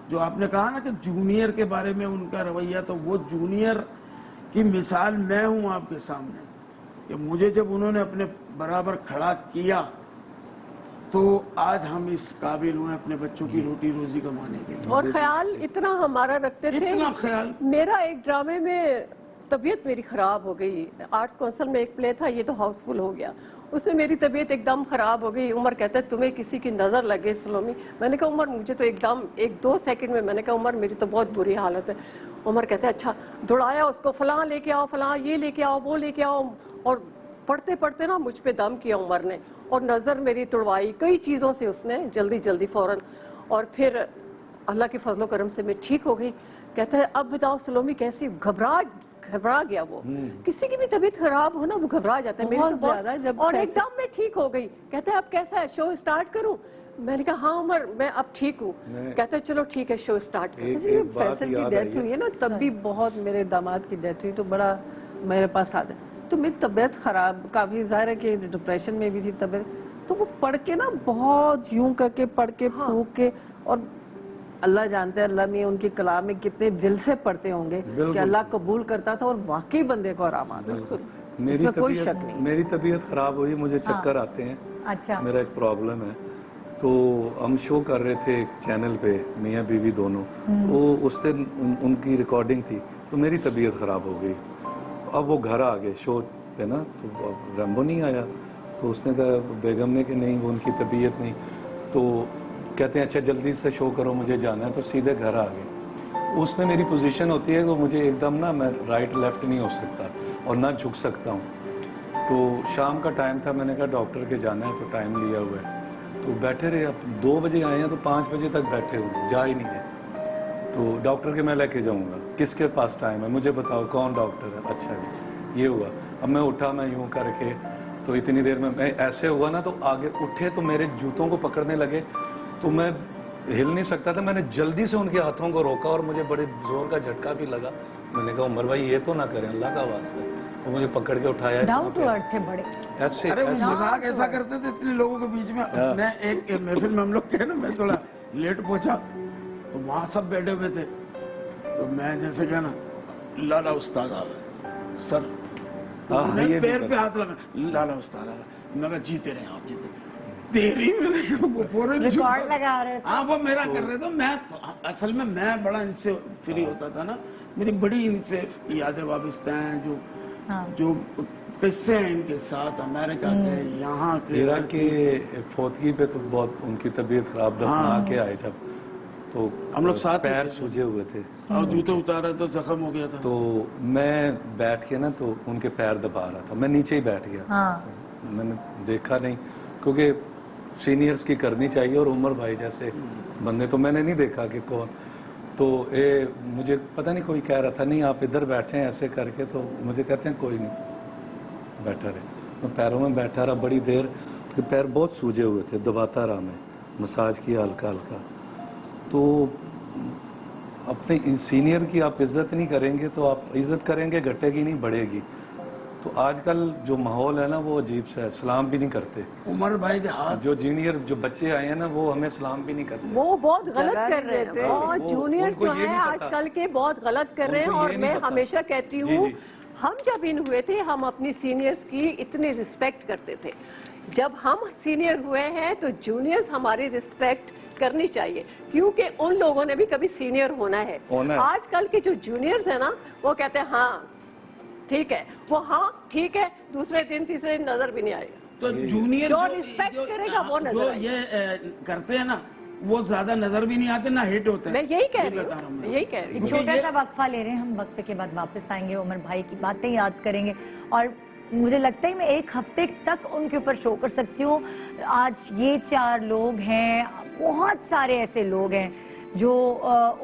F: जो आपने कहा ना कि जूनियर के बारे में उनका रवैया, तो वो जूनियर की मिसाल मैं हूं आपके सामने कि मुझे जब उन्होंने अपने बराबर खड़ा किया तो आज हम इस काबिल हुए अपने बच्चों की रोटी रोजी कमाने के लिए।
G: और ख्याल इतना हमारा रखते थे,
F: इतना ख्याल।
G: मेरा एक ड्रामे में तबीयत मेरी खराब हो गई, आर्ट्स काउंसिल में एक प्ले था, ये तो हाउसफुल हो गया, उसमें मेरी तबीयत एकदम खराब हो गई। उमर कहता है तुम्हें किसी की नजर लगे सलोमी। मैंने कहा उमर मुझे तो एकदम 1-2 सेकंड में, मैंने कहा उमर मेरी तो बहुत बुरी हालत है। उमर कहते हैं अच्छा, दौड़ाया उसको, फलां लेके आओ, फलां ये लेके आओ, वो लेके आओ, और पढ़ते पढ़ते ना मुझ पे दम किया उमर ने, और नजर मेरी तुड़वाई कई चीजों से उसने, जल्दी फौरन, और फिर अल्लाह के फजलो करम से मैं ठीक हो गई। कहता है अब बताओ सलोमी कैसी? घबरा गया वो, किसी की भी तबीयत खराब हो ना वो घबरा जाता है, मेरी तो बहुत, और एकदम मैं ठीक हो गई। कहता है अब कैसा है, शो स्टार्ट करूं? मैंने कहा हाँ उमर मैं अब ठीक हूँ। कहता है चलो ठीक है शो स्टार्ट करो।
D: एक
E: जब
D: बात
E: फैसल की
D: याद
E: डेथ
D: आई
E: हुई है ना तब भी बहुत, मेरे दामाद की डेथ हुई तो बड़ा मेरे पास आता तो मेरी तबीयत खराब, काफी जाहिर है कि डिप्रेशन में भी थी तबीयत, तो वो पढ़ के ना बहुत यूं करके पढ़ के फूक के, और अल्लाह जानते हैं अल्लाह में उनके कलाम में कितने दिल से पढ़ते होंगे कि अल्लाह कबूल करता था और वाकई बंदे को आराम आता था। इसमें कोई शक नहीं।
D: मेरी तबीयत खराब हुई, मुझे चक्कर आते हैं,
B: अच्छा
D: मेरा एक प्रॉब्लम है। तो हम शो कर रहे थे एक चैनल पे, मियाँ बीवी दोनों, वो उस दिन उनकी रिकॉर्डिंग थी, तो मेरी तबीयत खराब हो गई। अब वो घर आ गए शो पे ना, तो अब रैम्बो नहीं आया, तो उसने कहा बेगम ने कि नहीं वो उनकी तबीयत नहीं, तो कहते हैं अच्छा जल्दी से शो करो मुझे जाना है, तो सीधे घर आ गए। उसमें मेरी पोजीशन होती है कि मुझे एकदम ना मैं राइट लेफ्ट नहीं हो सकता और ना झुक सकता हूँ। तो शाम का टाइम था, मैंने कहा डॉक्टर के जाना है, तो टाइम लिया हुआ है, तो बैठे रहे। अब 2 बजे आए हैं तो 5 बजे तक बैठे हुए, जा ही नहीं है। तो डॉक्टर के मैं लेके जाऊंगा, किसके पास टाइम है मुझे बताओ, कौन डॉक्टर है? अच्छा जी, ये हुआ। अब मैं उठा, मैं यूं करके, तो इतनी देर में मैं ऐसे हुआ ना, तो आगे उठे तो मेरे जूतों को पकड़ने लगे, तो मैं हिल नहीं सकता था। मैंने जल्दी से उनके हाथों को रोका और मुझे बड़े जोर का झटका भी लगा। मैंने कहा उमर भाई ये तो ना करें, अल्लाह का वास्ता। तो मुझे पकड़ के उठाया,
B: डाउन टू अर्थ थे बड़े।
D: ऐसे
F: अरे वो
D: ऐसे
F: मजाक ऐसा करते थे इतने लोगों के बीच में। मैं एक महफिल में हम लोग थे ना, मैं थोड़ा लेट पहुंचा, तो वहाँ सब बैठे हुए थे, तो मैं जैसे क्या ना लाला उस्ताद आ गए सर,
D: हाँ,
F: मैं
D: ये भी
F: पैर पे
D: करते।
F: हाथ लगा, लाला उस्ताद आ गए। मैं कहा जीते रहे आप, जीते तेरी मैंने वो पूरे
B: रिकॉर्ड लगा रहे थे।
F: हाँ वो मेरा कर रहे थे। मैं असल में मैं बड़ा इनसे फ्री होता था ना, मेरी बड़ी इनसे यादें वाबस्ता हैं, जो जो किस्से हैं इनके साथ, अमेरिका के, यहाँ के,
D: हीरा के फौतगी पे तो बहुत उनकी तबीयत खराब, दफना के आए जब, तो
F: हम लोग साथ
D: पैर
F: थे।
D: सूजे हुए थे,
F: और जूते उतारा तो जख्म हो गया था।
D: तो मैं बैठ के ना तो उनके पैर दबा रहा था, मैं नीचे ही बैठ गया। मैंने देखा नहीं, क्योंकि सीनियर्स की करनी चाहिए, और उमर भाई जैसे बंदे तो मैंने नहीं देखा कि कौन, तो मुझे पता नहीं कोई कह रहा था नहीं आप इधर बैठ जाएं ऐसे करके, तो मुझे कहते हैं कोई नहीं, बैठा रहे। मैं पैरों में बैठा रहा बड़ी देर, क्योंकि पैर बहुत सूजे हुए थे, दबाता रहा मैं, मसाज किया हल्का हल्का। तो अपने सीनियर की आप इज्जत नहीं करेंगे तो आप इज्जत करेंगे घटेगी नहीं बढ़ेगी। तो आजकल जो माहौल है ना वो अजीब सा है, सलाम भी नहीं करते।
F: उमर भाई के हाथ,
D: जो जूनियर जो बच्चे आए हैं ना वो हमें सलाम भी नहीं करते।
G: वो बहुत गलत
E: जगह
G: कर
E: नहीं
G: रहे हैं,
E: देते।
G: बहुत
D: वो-
G: जूनियर्स
D: उनको
G: जो
D: ये
G: हैं
D: नहीं पता।
G: आजकल के बहुत गलत कर रहे हैं।
D: उनको
G: और
D: ये नहीं
G: मैं
D: पता।
G: हमेशा कहती
D: जी,
G: हूँ
D: जी।
G: हम जब इन हुए थे हम अपनी सीनियर्स की इतनी रिस्पेक्ट करते थे, जब हम सीनियर हुए हैं तो जूनियर्स हमारी रिस्पेक्ट करनी चाहिए, क्योंकि उन लोगों ने भी कभी सीनियर होना है। आजकल के जो जूनियर्स है ना वो कहते हैं हाँ ठीक है, वो हाँ ठीक है, दूसरे दिन तीसरे दिन नजर भी नहीं आएगा।
F: तो जूनियर
G: जो रिस्पेक्ट करेगा वो नजर
F: जो
G: आएगा।
F: ये करते हैं ना वो ज्यादा नजर भी नहीं आते ना हिट होते हैं।
G: मैं यही कह
F: ये
G: रही
F: बता रहा हूँ
G: हूँ,
F: मैं।
G: यही कह रही हूँ।
B: एक छोटा सा वक्फा ले रहे हैं हम, वक्फे के बाद वापस आएंगे, उमर भाई की बातें याद करेंगे, और मुझे लगता है मैं 1 हफ्ते तक उनके ऊपर शो कर सकती हूँ। आज ये 4 लोग हैं, बहुत सारे ऐसे लोग हैं जो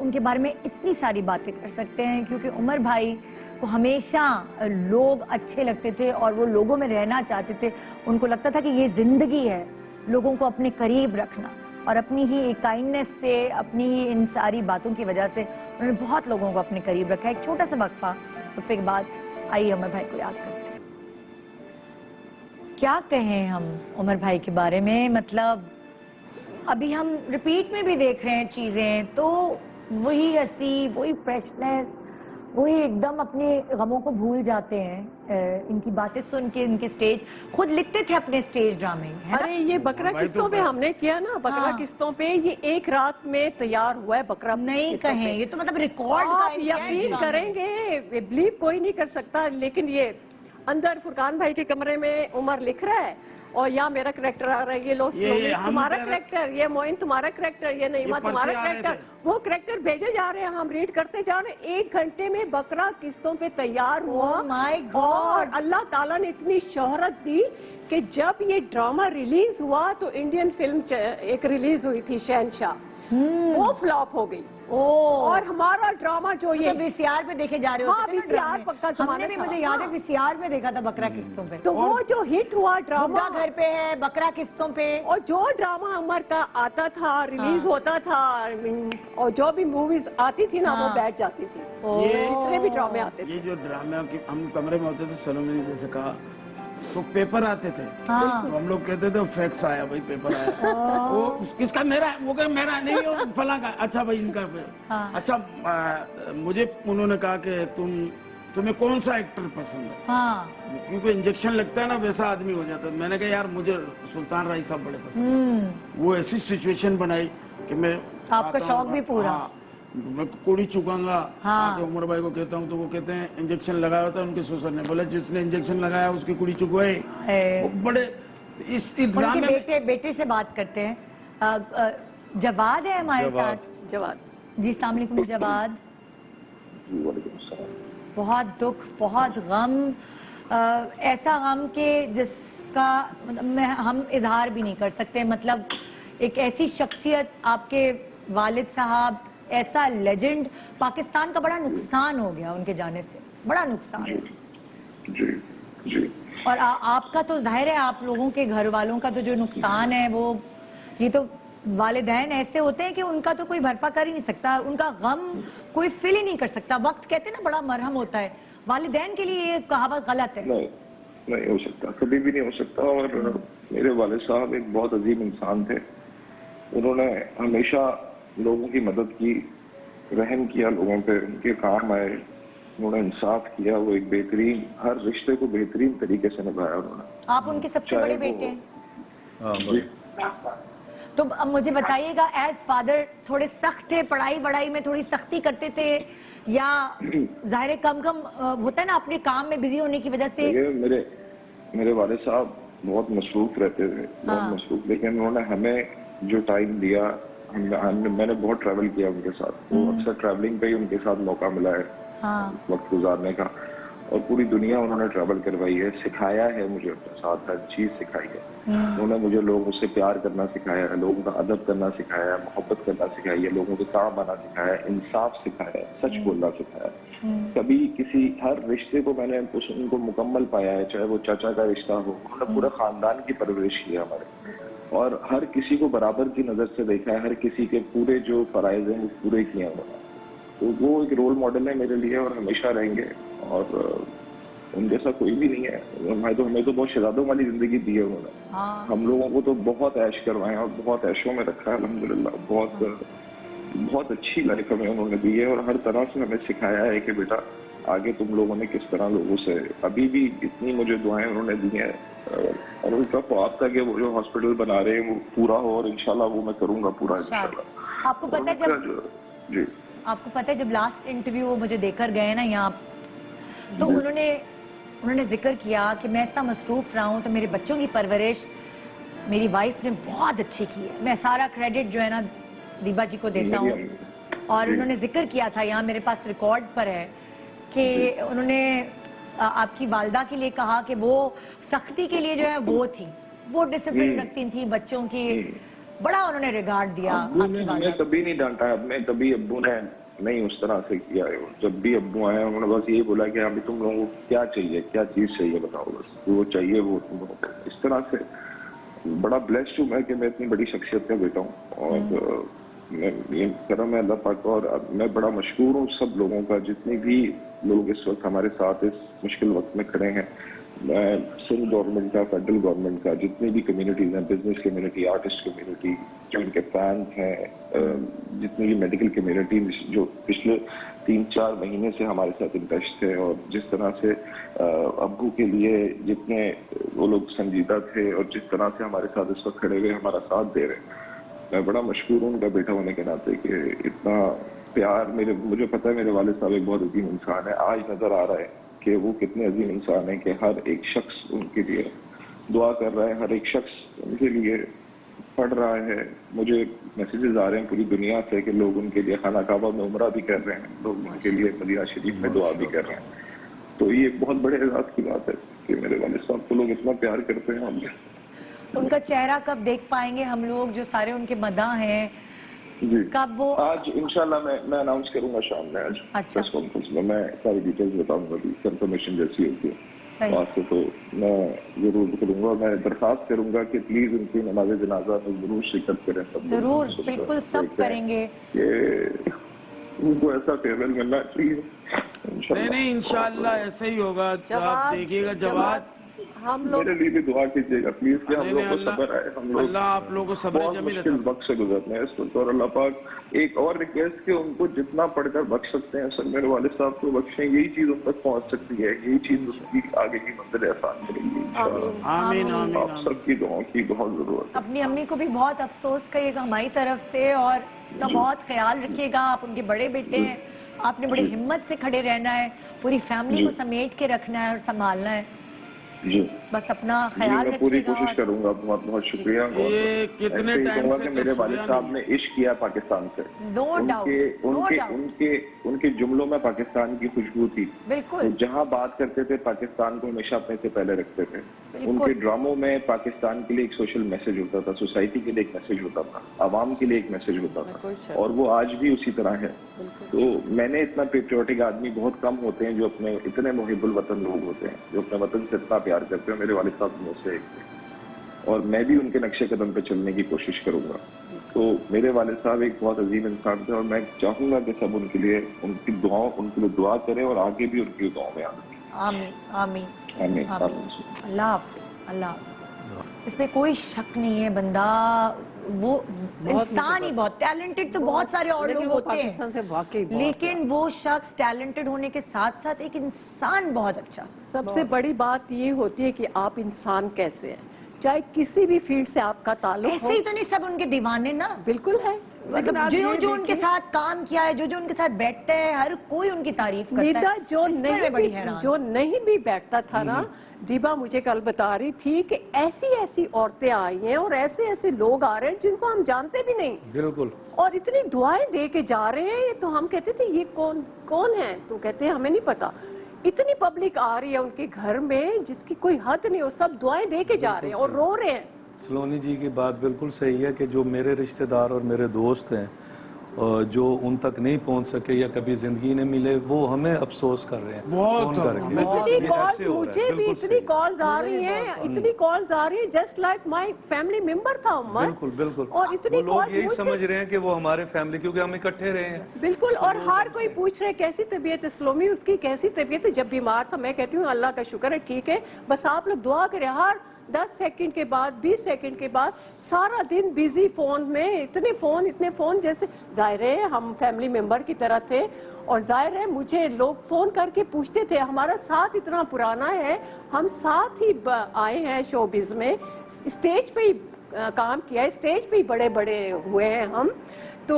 B: उनके बारे में इतनी सारी बातें कर सकते हैं, क्योंकि उमर भाई को हमेशा लोग अच्छे लगते थे और वो लोगों में रहना चाहते थे। उनको लगता था कि ये जिंदगी है लोगों को अपने करीब रखना, और अपनी ही काइंडनेस से, अपनी ही इन सारी बातों की वजह से उन्होंने बहुत लोगों को अपने करीब रखा है। एक छोटा सा वक्फा, वक्फे के बाद आइए उमर भाई को याद करते हैं। क्या कहें हम उमर भाई के बारे में, मतलब अभी हम रिपीट में भी देख रहे हैं चीजें, तो वही हंसी, वही फ्रेशनेस, वही एकदम अपने गमों को भूल जाते हैं। इनकी बातें सुन के, इनके स्टेज खुद लिखते थे अपने स्टेज ड्रामे, है ना?
G: अरे ये बकरा किस्तों पे हमने किया ना, बकरा किस्तों पे ये 1 रात में तैयार हुआ है बकरा।
B: नहीं
G: किस्तों
B: कहें,
G: पे।
B: ये तो मतलब रिकॉर्ड
G: आप यकीन करेंगे, बिलीव कोई नहीं कर सकता, लेकिन ये अंदर फुरकान भाई के कमरे में उमर लिख रहा है और यहाँ मेरा करेक्टर आ रहा है, ये लो
F: हम
G: तुम्हारा
F: तेरा-
G: करेक्टर, ये मोइन तुम्हारा करेक्टर, ये नईमा
F: ये पर्चे
G: तुम्हारा
F: आ रहे
G: करेक्टर, वो करेक्टर भेजे जा रहे हैं, हम रीड करते जा रहे हैं। 1 घंटे में बकरा किस्तों पे तैयार हुआ।
B: Oh my God!
G: और अल्लाह ताला ने इतनी शोहरत दी कि जब ये ड्रामा रिलीज हुआ तो इंडियन फिल्म एक रिलीज हुई थी शहनशाह, वो फ्लॉप हो गई।
B: ओ
G: और हमारा ड्रामा जो ये
B: वीसीआर पे देखे जा रहे
G: हाँ,
B: होते थे ना
G: VCR
B: ड्रामे।
G: पक्का
B: हमने
G: जमाना
B: भी
G: था।
B: मुझे याद है
G: हाँ।
B: वीसीआर पे देखा था बकरा किस्तों पे।
G: तो वो जो हिट हुआ ड्रामा
B: बुड्ढा घर पे है, बकरा किस्तों पे।
G: और जो ड्रामा उमर का आता था, रिलीज होता था, और जो भी मूवीज आती थी ना वो बैठ जाती थी। जितने भी ड्रामे आते थे।
F: ये जो ड्रामे के हम कमरे में होते थे, सलोनी ने जैसे कहा, तो पेपर आते थे। तो हम लोग कहते थे फैक्स आया भाई, पेपर आया। वो किसका? मेरा। वो कहे मेरा नहीं, वो फला का। अच्छा भाई इनका। अच्छा मुझे उन्होंने कहा कि तुम्हें कौन सा एक्टर पसंद है? क्योंकि इंजेक्शन लगता है ना, वैसा आदमी हो जाता है। मैंने कहा यार मुझे सुल्तान राय साहब बड़े पसंद है। वो ऐसी सिचुएशन बनाई कि मैं
B: आपका शौक भी पूरा।
F: हाँ, मैं कुड़ी चुकाऊंगा। हाँ। उमर भाई को कहता हूँ तो वो कहते हैं इंजेक्शन लगाया होता है। उनके ससुर ने बोला जिसने इंजेक्शन लगाया उसकी कुड़ी चुकवाए। बड़े इस ड्रामे में
B: बेटे से बात करते हैं। जवाद है हमारे साथ।
G: जवाद
B: जी अस्सलाम वालेकुम जवाद। बहुत दुख, बहुत गम, ऐसा गम के जिसका हम इजहार भी नहीं कर सकते। मतलब एक ऐसी शख्सियत, आपके वालिद साहब, ऐसा लेजेंड, पाकिस्तान का बड़ा नुकसान हो गया उनके जाने से, बड़ा नुकसान।
H: जी जी।
B: और आपका तो जाहिर है, आप लोगों के घर वालों का तो जो नुकसान है वो, ये तो वालिदैन ऐसे होते हैं कि उनका तो कोई भरपा कर ही नहीं सकता, उनका गम कोई फिल ही नहीं कर सकता। वक्त कहते हैं ना बड़ा मरहम होता है, वालिदैन के लिए ये कहावत गलत है।
H: नहीं हो सकता, कभी भी नहीं हो सकता। और मेरे वालिद साहब एक बहुत अजीम इंसान थे। उन्होंने हमेशा लोगों की मदद की, रहम किया लोगों पे, उनके काम आए, उन्होंने इंसाफ किया। वो एक बेहतरीन, हर रिश्ते को बेहतरीन तरीके से निभाया उन्होंने।
B: आप उनके सबसे बड़े बेटे हैं।
H: जी।
B: तो अब मुझे बताइएगा, एज फादर थोड़े सख्त थे, पढ़ाई वढ़ाई में थोड़ी सख्ती करते थे, या जाहिर कम होता है ना अपने काम में बिजी होने की वजह से?
H: मेरे वालिद साहब बहुत मसरूफ रहते थे, बहुत मसरूफ, लेकिन उन्होंने हमें जो टाइम दिया, मैंने बहुत ट्रैवल किया उनके साथ। वो अक्सर ट्रैवलिंग पे ही उनके साथ मौका मिला है वक्त गुजारने का, और पूरी दुनिया उन्होंने ट्रैवल करवाई है, सिखाया है मुझे, उनके साथ हर चीज सिखाई है। उन्होंने मुझे लोगों से प्यार करना सिखाया है, लोगों का अदब करना सिखाया है, मोहब्बत करना सिखाई है, लोगों के काम आना सिखाया है, इंसाफ सिखाया है, सच बोलना सिखाया है। कभी किसी, हर रिश्ते को मैंने उनको मुकम्मल पाया है, चाहे वो चाचा का रिश्ता हो। उन्होंने पूरे खानदान की परवरिश की है हमारे, और हर किसी को बराबर की नजर से देखा है, हर किसी के पूरे जो फराइज हैं वो पूरे किए उन्होंने। तो वो एक रोल मॉडल है मेरे लिए और हमेशा रहेंगे। और उनके साथ कोई भी नहीं है। हमें तो बहुत शहजादों वाली जिंदगी दी है उन्होंने। हम लोगों को तो बहुत ऐश करवाए और बहुत ऐशों में रखा है अल्हम्दुलिल्लाह। बहुत अच्छी लाइफ हमें उन्होंने दी है, और हर तरह से हमें सिखाया है कि बेटा आगे तुम लोगों ने किस तरह लोगों से, अभी भी इतनी मुझे दुआएं उन्होंने दी हैं। और उनका ख्वाब था कि वो जो हॉस्पिटल बना रहे हैं वो पूरा हो, और इंशाल्लाह वो मैं करूंगा पूरा इंशाल्लाह।
B: आपको पता है
H: जी,
B: आपको पता है जब लास्ट इंटरव्यू वो मुझे देकर गए ना यहाँ, तो उन्होंने जिक्र किया कि मैं इतना मसरूफ रहा हूँ, तो मेरे बच्चों की परवरिश मेरी वाइफ ने बहुत अच्छी की है। मैं सारा क्रेडिट जो है ना दीबा जी को देता हूँ। और उन्होंने जिक्र किया था, यहाँ मेरे पास रिकॉर्ड पर है, कि उन्होंने आपकी वालदा के लिए कहा कि वो सख्ती के लिए जो है वो थी, वो डिसिप्लिन रखती थी बच्चों की, बड़ा उन्होंने रिगार्ड दिया।
H: हमने कभी नहीं डांटा, हमने कभी अब्बू ने नहीं उस तरह से किया है। जब भी अब्बू आए उन्होंने बस यही बोला कि अभी तुम लोगों को क्या चाहिए, क्या चीज चाहिए बताओ, बस वो चाहिए वो तुम लोगों को। इस तरह से बड़ा ब्लेस्ड हूँ मैं कि मैं इतनी बड़ी शख्सियत का बेटा हूँ। और मैं ये करम है अल्लाह पाक का, और मैं बड़ा मशहूर हूँ सब लोगों का, जितने भी लोग इस वक्त हमारे साथ इस मुश्किल वक्त में खड़े हैं। मैं सिंध गवर्नमेंट का, फेडरल गवर्नमेंट का, जितनी भी कम्युनिटीज हैं, बिजनेस कम्युनिटी, आर्टिस्ट कम्युनिटी, जो इनके फैंस हैं, जितनी भी मेडिकल कम्युनिटी जो पिछले 3-4 महीने से हमारे साथ इन टच थे, और जिस तरह से अब्बू के लिए जितने वो लोग संजीदा थे और जिस तरह से हमारे साथ इस वक्त खड़े हुए हमारा साथ दे रहे हैं, मैं बड़ा मशहूर हूँ उनका बेटा होने के नाते कि इतना प्यार मुझे पता है मेरे वालिद साहब एक बहुत अजीम इंसान है। आज नजर आ रहा है कि वो कितने अजीम इंसान है कि हर एक शख्स उनके लिए दुआ कर रहा है, हर एक शख्स उनके लिए पढ़ रहा है। मुझे मैसेजेस आ रहे हैं पूरी दुनिया से कि लोग उनके लिए खाना काबा में उम्रा भी कर रहे हैं, लोग उनके लिए मदीना शरीफ में दुआ भी कर रहे हैं। तो ये एक बहुत बड़े एजाज की बात है कि मेरे वालिद साहब को लोग इतना प्यार करते हैं। हमने
B: उनका चेहरा कब देख पाएंगे हम लोग, जो सारे उनके मदा हैं,
H: जी
B: कब वो
H: आज इंशाल्लाह मैं अनाउंस करूंगा शाम में आज
B: अच्छा।
H: प्रेस कॉन्फ्रेंस में मैं सारी डिटेल्स बताऊंगा अभी कंफर्मेशन जैसी होती है
B: सही।
H: वहाँ से तो मैं जरूर करूंगा मैं दरखास्त करूंगा कि प्लीज उनकी नमाज जनाजा में जरूर शिरकत करें सब लोग।
B: जरूर,
H: सब
B: बिल्कुल सब
H: देखते हैं
B: करेंगे।
H: कि उनको ऐसा फेवरेट मिलना चाहिए
F: नहीं इंशाल्लाह ऐसे ही होगा। तो आप देखिएगा जवाब
G: हम लोग
H: मेरे लिए भी दुआ कीजिएगा प्लीज कि हम
F: नहीं,
H: लोग
F: नहीं,
H: को
F: अल्लाह-
H: सब्र आए हम लोग
F: अल्लाह आप लोगों को सब्र
H: बहुत
F: जमील
H: मुश्किल
F: अता
H: वक्त से गुजरते हैं इस वक्त और अल्लाह पाक एक और रिक्वेस्ट कि उनको जितना पढ़कर बख्श सकते हैं सर मेरे वालिद साहब को बख्शें यही चीज उन तक पहुंच सकती है यही चीज उनकी आगे की मंजिल आसान करेगी इंशाअल्लाह।
F: आमीन आमीन
H: आप
F: आमीन।
H: सबकी दुआओं की बहुत जरूरत है।
B: अपनी अम्मी को भी बहुत अफसोस करिएगा हमारी तरफ से और उनका बहुत ख्याल रखिएगा। आप उनके बड़े बेटे हैं, आपने बड़ी हिम्मत से खड़े रहना है, पूरी फैमिली को समेट के रखना है और संभालना है।
H: जी
B: बस अपना
H: जी
B: ख्याल
H: मैं पूरी
B: रखिएगा।
H: कोशिश
B: और
H: करूंगा बहुत बहुत शुक्रिया और
F: ये कितने
H: ऐसे ही
F: टाइम
H: कहूंगा
F: से
H: कि
F: तो
H: मेरे वालिद
F: सोया
H: साहब
F: नहीं।
H: ने इश्क किया पाकिस्तान से
B: No doubt,
H: उनके
B: no
H: उनके
B: doubt।
H: उनके उनके जुमलों में पाकिस्तान की खुशबू थी
B: बिल्कुल
H: तो जहाँ बात करते थे पाकिस्तान को हमेशा अपने से पहले रखते थे
B: बिल्कुल।
H: उनके ड्रामों में पाकिस्तान के लिए एक सोशल मैसेज होता था सोसाइटी के लिए एक मैसेज होता था आवाम के लिए एक मैसेज होता था और वो आज भी उसी तरह है। तो मैंने इतना पेट्रियोटिक आदमी बहुत कम होते हैं जो अपने इतने मुहिब्बुल वतन लोग होते हैं जो अपने वतन से इतना प्यार करते हैं। मेरे वालिद साहब में से एक थे और मैं भी उनके नक्शे कदम पे चलने की कोशिश करूंगा। तो मेरे वालिद साहब एक बहुत अजीम इंसान थे और मैं चाहूंगा कि सब उनके लिए उनकी दुआओं उनके लिए दुआ करें और आगे भी उनकी दुआओं में आगे
B: आमीन आमीन
H: आमीन
B: आमीन।
H: आमीन।
B: अल्लाह हाफिज अल्लाह हाफिज। इसमें कोई शक नहीं है बंदा वो इंसान ही बहुत टैलेंटेड तो बहुत सारे और
E: लेकिन
B: लोग
E: वो
B: होते
E: पाकिस्तान से वाकई
B: हैं
E: बहुत
B: लेकिन वो शख्स टैलेंटेड होने के साथ साथ एक इंसान बहुत अच्छा।
G: सबसे बड़ी बात ये होती है कि आप इंसान कैसे हैं, चाहे किसी भी फील्ड से आपका ताल्लुक
B: ऐसे
G: हो।
B: ही तो नहीं सब उनके दीवाने ना।
G: बिल्कुल है।
B: मतलब
E: आप
B: जो
E: ये
B: जो उनके
E: देखिए-
B: साथ काम किया है जो जो उनके साथ बैठता है हर कोई उनकी तारीफ करता
G: निदा
B: है।
G: जो
B: इस पर
G: नहीं
B: मैं बड़ी
G: भी
B: हैरान
G: जो नहीं भी बैठता था ना, दीबा मुझे कल बता रही थी कि ऐसी ऐसी औरतें आई हैं और ऐसे ऐसे लोग आ रहे हैं जिनको हम जानते भी नहीं
D: बिल्कुल
G: और इतनी दुआएं दे के जा रहे हैं। तो हम कहते थे ये कौन कौन है, तो कहते हैं हमें नहीं पता। इतनी पब्लिक आ रही है उनके घर में जिसकी कोई हद नहीं हो, सब दुआएं दे के जा रहे हैं और रो रहे हैं।
D: सलोनी जी की बात बिल्कुल सही है कि जो मेरे रिश्तेदार और मेरे दोस्त हैं और जो उन तक नहीं पहुंच सके या कभी जिंदगी ने मिले वो हमें अफसोस कर रहे हैं
F: बहुत
D: फोन करके
G: इतनी
D: ये
G: कॉल्स
D: ऐसे हो रहा है,
G: मुझे भी
D: बिल्कुल
G: इतनी
D: सही।
G: कॉल्स आ रही हैं, इतनी कॉल्स आ रही हैं just like my family member था उमर।
D: बिल्कुल बिल्कुल
G: और इतनी
D: वो लोग
G: कॉल्स
D: यही
G: मुझसे-
D: समझ रहे हैं कि वो हमारे फैमिली क्योंकि हम इकट्ठे रहे हैं।
G: बिल्कुल। और हर कोई पूछ रहे कैसी तबीयत है सलोमी, उसकी कैसी तबीयत है। जब बीमार था मैं कहती हूँ अल्लाह का शुक्र है ठीक है, बस आप लोग दुआ करें। हर 10 सेकंड के बाद 20 सेकंड के बाद सारा दिन बिजी फोन में, इतने फोन जैसे जाहिर है हम फैमिली मेंबर की तरह थे और जाहिर है मुझे लोग फोन करके पूछते थे। हमारा साथ इतना पुराना है, हम साथ ही आए हैं शोबिज में, स्टेज पे ही काम किया है, स्टेज पे ही बड़े बड़े हुए हैं हम, तो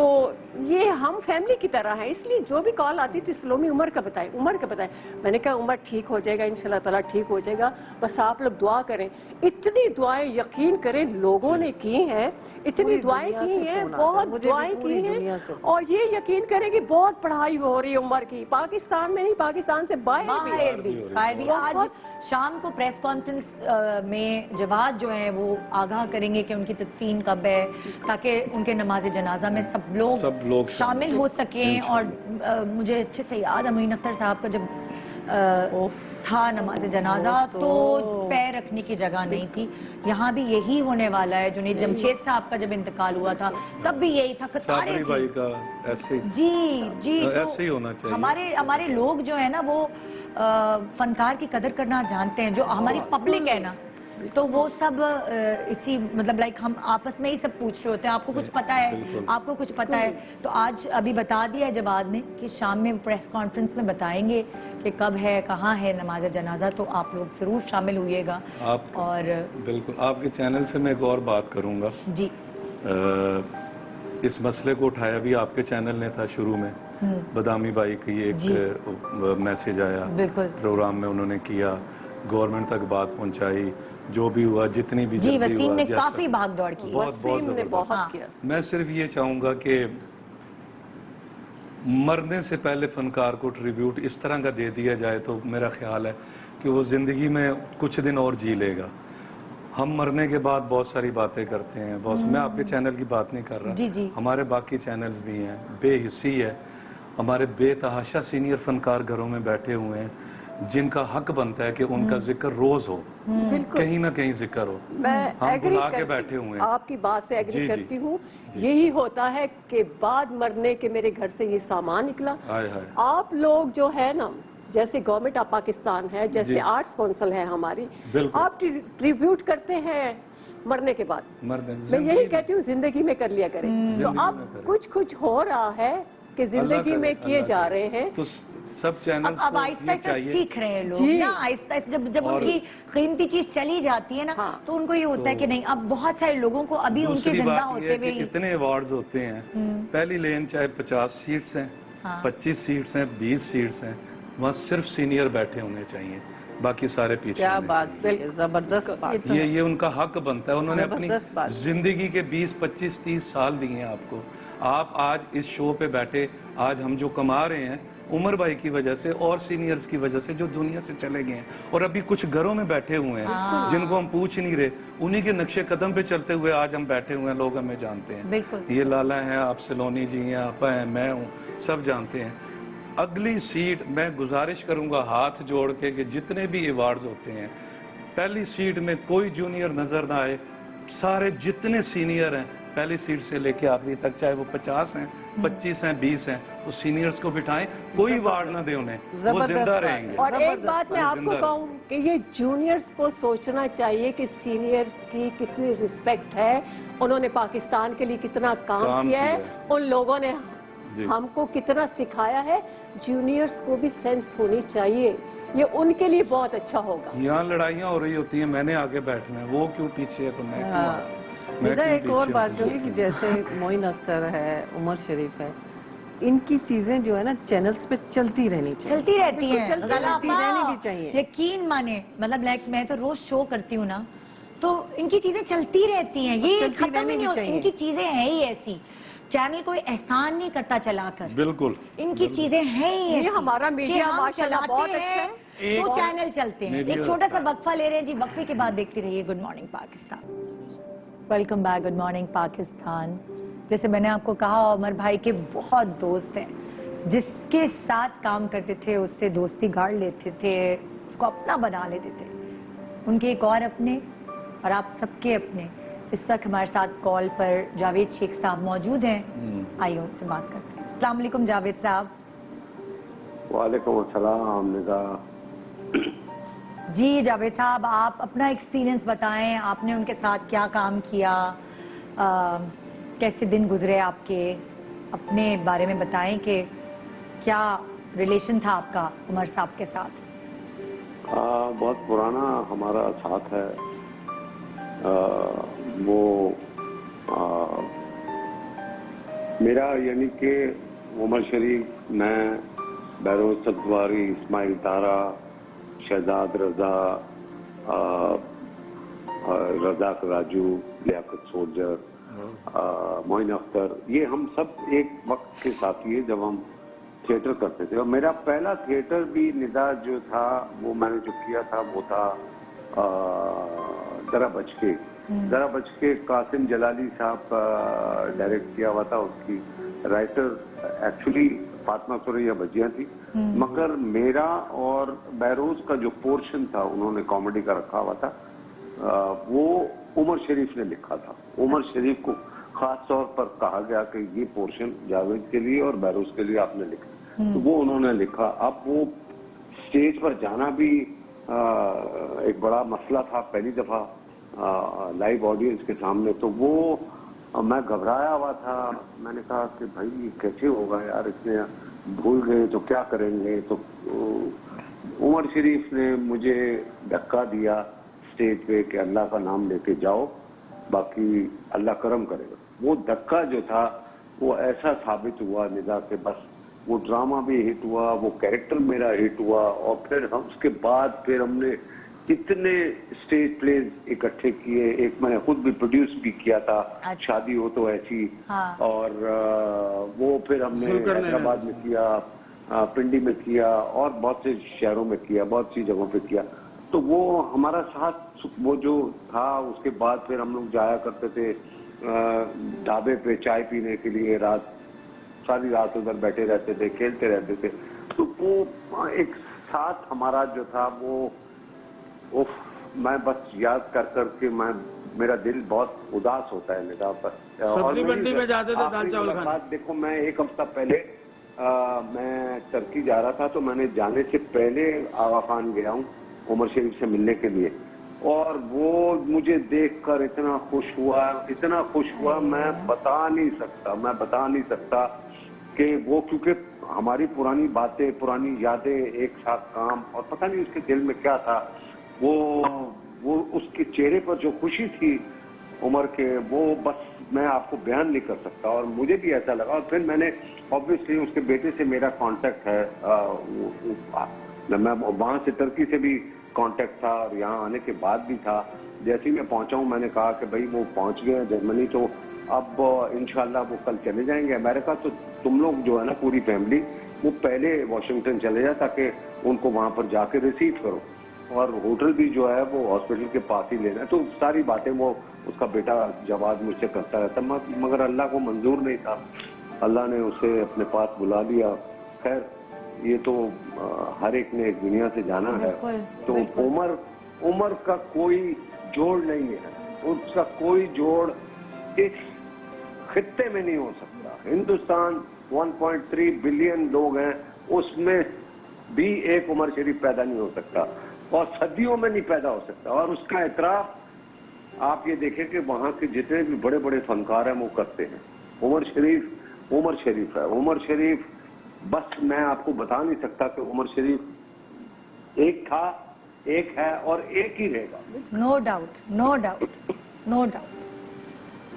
G: ये हम फैमिली की तरह हैं। इसलिए जो भी कॉल आती थी सलोमी उमर का बताए, उमर का बताए। मैंने कहा उमर ठीक हो जाएगा इंशाल्लाह ताला ठीक हो जाएगा, बस आप लोग दुआ करें। इतनी दुआएं यकीन करें लोगों ने की हैं, इतनी
E: पूरी
G: दुआएं
E: दुनिया
G: की
E: से
G: हैं,
E: फोन आता है,
G: बहुत
E: मुझे भी
G: दुआएं
E: पूरी
G: की
E: दुनिया
G: हैं।
E: से।
G: और ये यकीन करें कि बहुत पढ़ाई हो रही है उमर की, पाकिस्तान में नहीं पाकिस्तान से बाहर
B: बाहर
G: भी।
B: भी आज शाम को प्रेस कॉन्फ्रेंस में जवाद जो है वो आगाह करेंगे कि उनकी तदफीन कब है ताकि उनके नमाज जनाजा में सब लोग शामिल हो सकें। और मुझे अच्छे से याद है मोइन अख्तर साहब का जब था नमाज जनाजा तो पैर रखने की जगह नहीं थी। यहाँ भी यही होने वाला है। जुनैद जमशेद साहब का जब इंतकाल हुआ था तब भी यही था, कतारें
D: साबरी
B: थी।
D: भाई का ऐसे ही
B: जी जी तो
D: ऐसे ही होना चाहिए।
B: हमारे लोग जो है ना वो फनकार की कदर करना जानते हैं। जो हमारी पब्लिक है ना तो वो सब इसी मतलब लाइक हम आपस में ही सब पूछ रहे होते हैं आपको कुछ पता है, आपको कुछ पता है। तो आज अभी बता दिया है जवाब में कि शाम में प्रेस कॉन्फ्रेंस में बताएंगे कि कब है कहाँ है नमाज जनाजा, तो आप लोग जरूर शामिल होइएगा।
D: आप
B: और
D: बिल्कुल आपके चैनल से मैं एक और बात करूंगा।
B: जी
D: इस मसले को उठाया भी आपके चैनल ने था शुरू में। बदामी भाई की एक मैसेज आया,
B: बिल्कुल
D: प्रोग्राम में उन्होंने किया, गवर्नमेंट तक बात पहुंचाई, जो भी हुआ जितनी भी
B: जी
D: जल्दी
B: वसीम
D: हुआ
B: ने
D: जैसा-
B: काफी भाग दौड़ की।
D: बहुत
G: वसीम ने
D: जबरदस्त।
G: बहुत किया।
D: मैं सिर्फ ये चाहूंगा कि मरने से पहले फनकार को ट्रिब्यूट इस तरह का दे दिया जाए तो मेरा ख्याल है कि वो ज़िंदगी में कुछ दिन और जी लेगा। हम मरने के बाद बहुत सारी बातें करते हैं बॉस। मैं आपके चैनल की बात नहीं कर रहा।
B: जी, जी।
D: हमारे बाकी चैनल्स भी हैं, बेहिस्सी है। हमारे बेतहाशा सीनियर फनकार घरों में बैठे हुए हैं जिनका हक बनता है कि उनका जिक्र रोज हो, कहीं ना कहीं जिक्र हो।
G: मैं
D: हम
G: एग्री
D: बुला के
G: करती
D: बैठे हुए हैं।
G: आपकी बात से एग्री
D: जी, जी।
G: करती हूँ। यही होता है कि बाद मरने के मेरे घर से ये सामान निकला।
D: हाय हाय।
G: आप लोग जो है ना, जैसे गवर्नमेंट ऑफ पाकिस्तान है, जैसे
D: जी।
G: आर्ट्स काउंसिल है हमारी,
D: बिल्कुल।
G: आप ट्रिब्यूट करते हैं मरने के बाद।
D: मरने
G: मैं यही कहती हूँ जिंदगी में कर लिया करें। तो
D: जिंदगी में
G: अब
D: करें।
G: कुछ हो रहा है कि जिंदगी में किए जा रहे हैं।
D: तो सब चैनल्स
B: अब
D: को
B: आहिस्ता
D: ये
B: आहिस्ता
D: चाहिए।
B: सीख रहे हैं लोग
G: जी।
B: ना, आहिस्ता आहिस्ता जब
D: और-
B: उनकी कीमती चीज चली जाती है ना,
G: हाँ।
B: तो उनको ये होता है कि नहीं, अब बहुत सारे लोगों को अभी उनके
D: दूसरी
B: जिंदा
D: बात ये
B: होते
D: है
B: हुए
D: कि
B: ही
D: इतने अवार्ड्स होते हैं। पहली लेन चाहे 50 सीट्स हैं, 25 सीट्स हैं, 20 सीट्स हैं, वहाँ सिर्फ सीनियर बैठे होने चाहिए, बाकी सारे पीछे
E: क्या
D: होने
E: बात
D: चाहिए।
E: है, जबरदस्त बात।
D: ये उनका हक बनता है। उन्होंने अपनी
E: जबरदस्त बात।
D: जिंदगी के 20, 25, 30 साल दिए हैं आपको। आप आज इस शो पे बैठे, आज हम जो कमा रहे हैं उमर भाई की वजह से और सीनियर्स की वजह से जो दुनिया से चले गए हैं, और अभी कुछ घरों में बैठे हुए हैं जिनको हम पूछ नहीं रहे, उन्हीं के नक्शे कदम पे चलते हुए आज हम बैठे हुए हैं। लोग हमें जानते हैं।
B: बिल्कुल।
D: ये लाला हैं, आप सलोनी जी हैं, आपा हैं, मैं हूँ, सब जानते हैं। अगली सीट मैं गुजारिश करूंगा हाथ जोड़ के कि जितने भी अवार्ड्स होते हैं, पहली सीट में कोई जूनियर नजर ना आए। सारे जितने सीनियर हैं पहली सीट से लेके आखिरी तक, चाहे वो 50 हैं, 25 हैं, 20 हैं, वो सीनियर्स को बिठाएं। कोई अवार्ड ना दे उन्हें, वो
E: जबरदस्त
D: जिंदा
E: बात है।
D: रहेंगे।
G: और एक बात मैं
D: वो
G: आपको
D: जिंदा
G: कहूँ कि ये जूनियर्स को सोचना चाहिए कि सीनियर्स की कितनी रिस्पेक्ट है, उन्होंने पाकिस्तान के लिए कितना काम किया है, उन लोगों ने
D: जी।
G: हमको कितना सिखाया है। जूनियर्स को भी सेंस होनी चाहिए, ये उनके लिए बहुत अच्छा होगा।
D: यहाँ लड़ाइयाँ हो रही होती हैं, मैंने आगे बैठना है, वो क्यों पीछे है तो मैं क्यों आगे? मैं
E: निदा,
D: क्यों
E: एक और
D: पीछे
E: बात
D: हूँ?
E: करूँगी कि जैसे मोइन अख्तर है, उमर शरीफ है, इनकी चीजें जो है ना चैनल्स पे चलती रहनी चाहिए।
B: चलती रहती
G: बिल्कुल
B: हैं,
G: चलती
B: गला
E: रहती
B: पाव।
E: रहनी भी चाहिए।
B: यकीन माने, मतलब लाइक मैं तो रोज शो करती हूँ ना, तो इनकी चीजें चलती रहती हैं, ये
E: चलती
B: खत्म
E: रहनी
B: ही नहीं
E: भी
B: होती।
E: चाहिए।
B: इनकी चीजें हैं ही ऐसी, चैनल कोई एहसान नहीं करता चलाकर।
D: बिल्कुल।
B: इनकी चीजें हैं ही
G: ये
B: ऐसी
G: हमारा
B: कि
G: मीडिया
B: हम
G: माशाल्लाह
B: चलाते
G: बहुत
B: हैं,
G: अच्छा है।
B: तो चैनल चलते हैं।
D: मीडिया
B: एक छोटा सा
D: अच्छा
B: वक्फा ले रहे हैं जी, वक्फे के बाद देखते रहिए good morning Pakistan. Welcome back, good morning Pakistan. जैसे मैंने आपको कहा, उमर भाई के बहुत दोस्त हैं, जिसके साथ काम करते थे उससे दोस्ती गाड़ लेते थे, उसको अपना बना लेते थे। उनके एक और अपने और आप सबके अपने इस वक्त हमारे साथ कॉल पर जावेद शेख साहब मौजूद हैं। आइए उनसे बात करते हैं। अस्सलाम वालेकुम जावेद साहब।
H: वालेकुम अस्सलाम निदा।
B: जी जावेद साहब, आप अपना एक्सपीरियंस बताएं, आपने उनके साथ क्या काम किया, कैसे दिन गुजरे आपके, अपने बारे में बताएं कि क्या रिलेशन था आपका उमर साहब के साथ।
H: बहुत पुराना हमारा साथ है। वो मेरा यानी कि उमर शरीफ, मैं, बैरोज सब्जवारी, इस्माइल तारा, शहजाद रजा, रजाक राजू, लियाकत सोल्जर, मोइन अख्तर, ये हम सब एक वक्त के साथी है जब हम थिएटर करते थे। और मेरा पहला थिएटर भी निदा जो था, वो मैंने जो किया था वो था जरा बच के कासिम जलाली साहब डायरेक्ट किया हुआ था। उसकी राइटर एक्चुअली फातिमा सुरैया भजिया थी, मगर मेरा और बैरोज का जो पोर्शन था उन्होंने कॉमेडी का रखा हुआ था, वो उमर शरीफ ने लिखा था। उमर शरीफ को खास तौर पर कहा गया कि ये पोर्शन जावेद के लिए और बैरोज के लिए आपने लिखा, तो वो उन्होंने लिखा। अब वो स्टेज पर जाना भी एक बड़ा मसला था, पहली दफा लाइव ऑडियंस के सामने, तो वो मैं घबराया हुआ था। मैंने कहा कि भाई ये कैसे होगा यार, इसने भूल गए तो क्या करेंगे। तो उमर शरीफ ने मुझे धक्का दिया स्टेज पे कि अल्लाह का नाम लेके जाओ, बाकी अल्लाह करम करेगा। वो धक्का जो था वो ऐसा साबित हुआ निदा के बस वो ड्रामा भी हिट हुआ, वो कैरेक्टर मेरा हिट हुआ, और फिर हम उसके बाद फिर हमने कितने स्टेज प्लेज इकट्ठे किए। एक मैंने खुद भी प्रोड्यूस भी किया था,
B: अच्छा।
H: शादी हो तो ऐसी,
B: हाँ।
H: और वो फिर हमने हैदराबाद में किया, पिंडी में किया, और बहुत से शहरों में किया, बहुत सी जगहों पे किया। तो वो हमारा साथ
K: वो जो था उसके बाद फिर हम लोग जाया करते थे ढाबे पे चाय पीने के लिए, रात सारी रात उधर बैठे रहते थे, खेलते रहते थे। तो वो एक साथ हमारा जो था वो मैं बस याद कर करके मेरा दिल बहुत उदास होता है निगाह पर।
F: सब्जी मंडी में जाते थे दाल चावल खाने।
K: देखो मैं एक हफ्ता पहले मैं टर्की जा रहा था, तो मैंने जाने से पहले आगा खान गया हूँ उमर शरीफ से मिलने के लिए, और वो मुझे देखकर इतना खुश हुआ मैं बता नहीं सकता कि वो, क्योंकि हमारी पुरानी बातें, पुरानी यादें एक साथ काम, और पता नहीं उसके दिल में क्या था, वो उसके चेहरे पर जो खुशी थी उमर के, वो बस मैं आपको बयान नहीं कर सकता। और मुझे भी ऐसा लगा। और फिर मैंने ऑब्वियसली उसके बेटे से मेरा कांटेक्ट है, मैं वहां से टर्की से भी कांटेक्ट था और यहाँ आने के बाद भी था। जैसे ही मैं पहुंचा हूँ मैंने कहा कि भाई वो पहुंच गए जर्मनी, तो अब इंशाल्लाह वो कल चले जाएंगे अमेरिका। तो तुम लोग जो है ना पूरी फैमिली वो पहले वॉशिंगटन चले जाए ताकि उनको वहां पर जाके रिसीव करो, और होटल भी जो है वो हॉस्पिटल के पास ही लेना है। तो सारी बातें वो उसका बेटा जवाब मुझसे करता रहता, मगर अल्लाह को मंजूर नहीं था, अल्लाह ने उसे अपने पास बुला लिया। खैर ये तो हर एक ने एक दुनिया से जाना है। तो उमर का कोई जोड़ नहीं है, उसका कोई जोड़ इस खित्ते में नहीं हो सकता। हिंदुस्तान 1.3 बिलियन लोग हैं, उसमें भी एक उमर शरीफ पैदा नहीं हो सकता, और सदियों में नहीं पैदा हो सकता। और उसका एतराफ आप ये देखें कि वहां के जितने भी बड़े बड़े फनकार हैं वो करते हैं। उमर शरीफ है। उमर शरीफ, बस मैं आपको बता नहीं सकता कि उमर शरीफ एक था, एक है और एक ही रहेगा।
B: No doubt.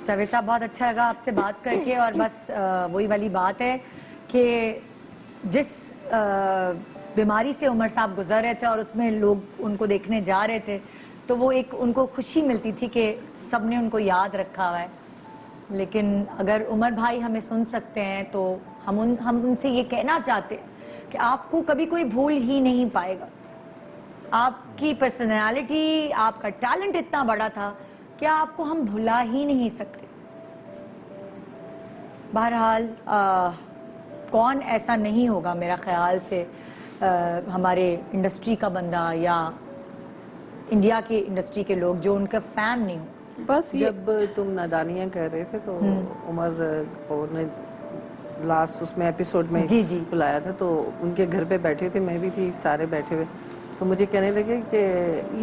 B: जावेद साहब, बहुत अच्छा लगा आपसे बात करके। और बस वही वाली बात है कि जिस बीमारी से उमर साहब गुजर रहे थे और उसमें लोग उनको देखने जा रहे थे, तो वो एक उनको खुशी मिलती थी कि सबने उनको याद रखा हुआ है। लेकिन अगर उमर भाई हमें सुन सकते हैं तो हम उनसे ये कहना चाहते हैं कि आपको कभी कोई भूल ही नहीं पाएगा। आपकी पर्सनालिटी, आपका टैलेंट इतना बड़ा था कि आपको हम भुला ही नहीं सकते। बहरहाल कौन ऐसा नहीं होगा मेरा ख्याल से हमारे इंडस्ट्री का बंदा या इंडिया की इंडस्ट्री के लोग जो उनका फैन नहीं हो।
E: बस जब तुम नादानियां कर रहे थे तो उमर ने लास्ट उसमें एपिसोड में
B: जी
E: बुलाया था, तो उनके घर पे बैठे थे, मैं भी थी, सारे बैठे हुए, तो मुझे कहने लगे कि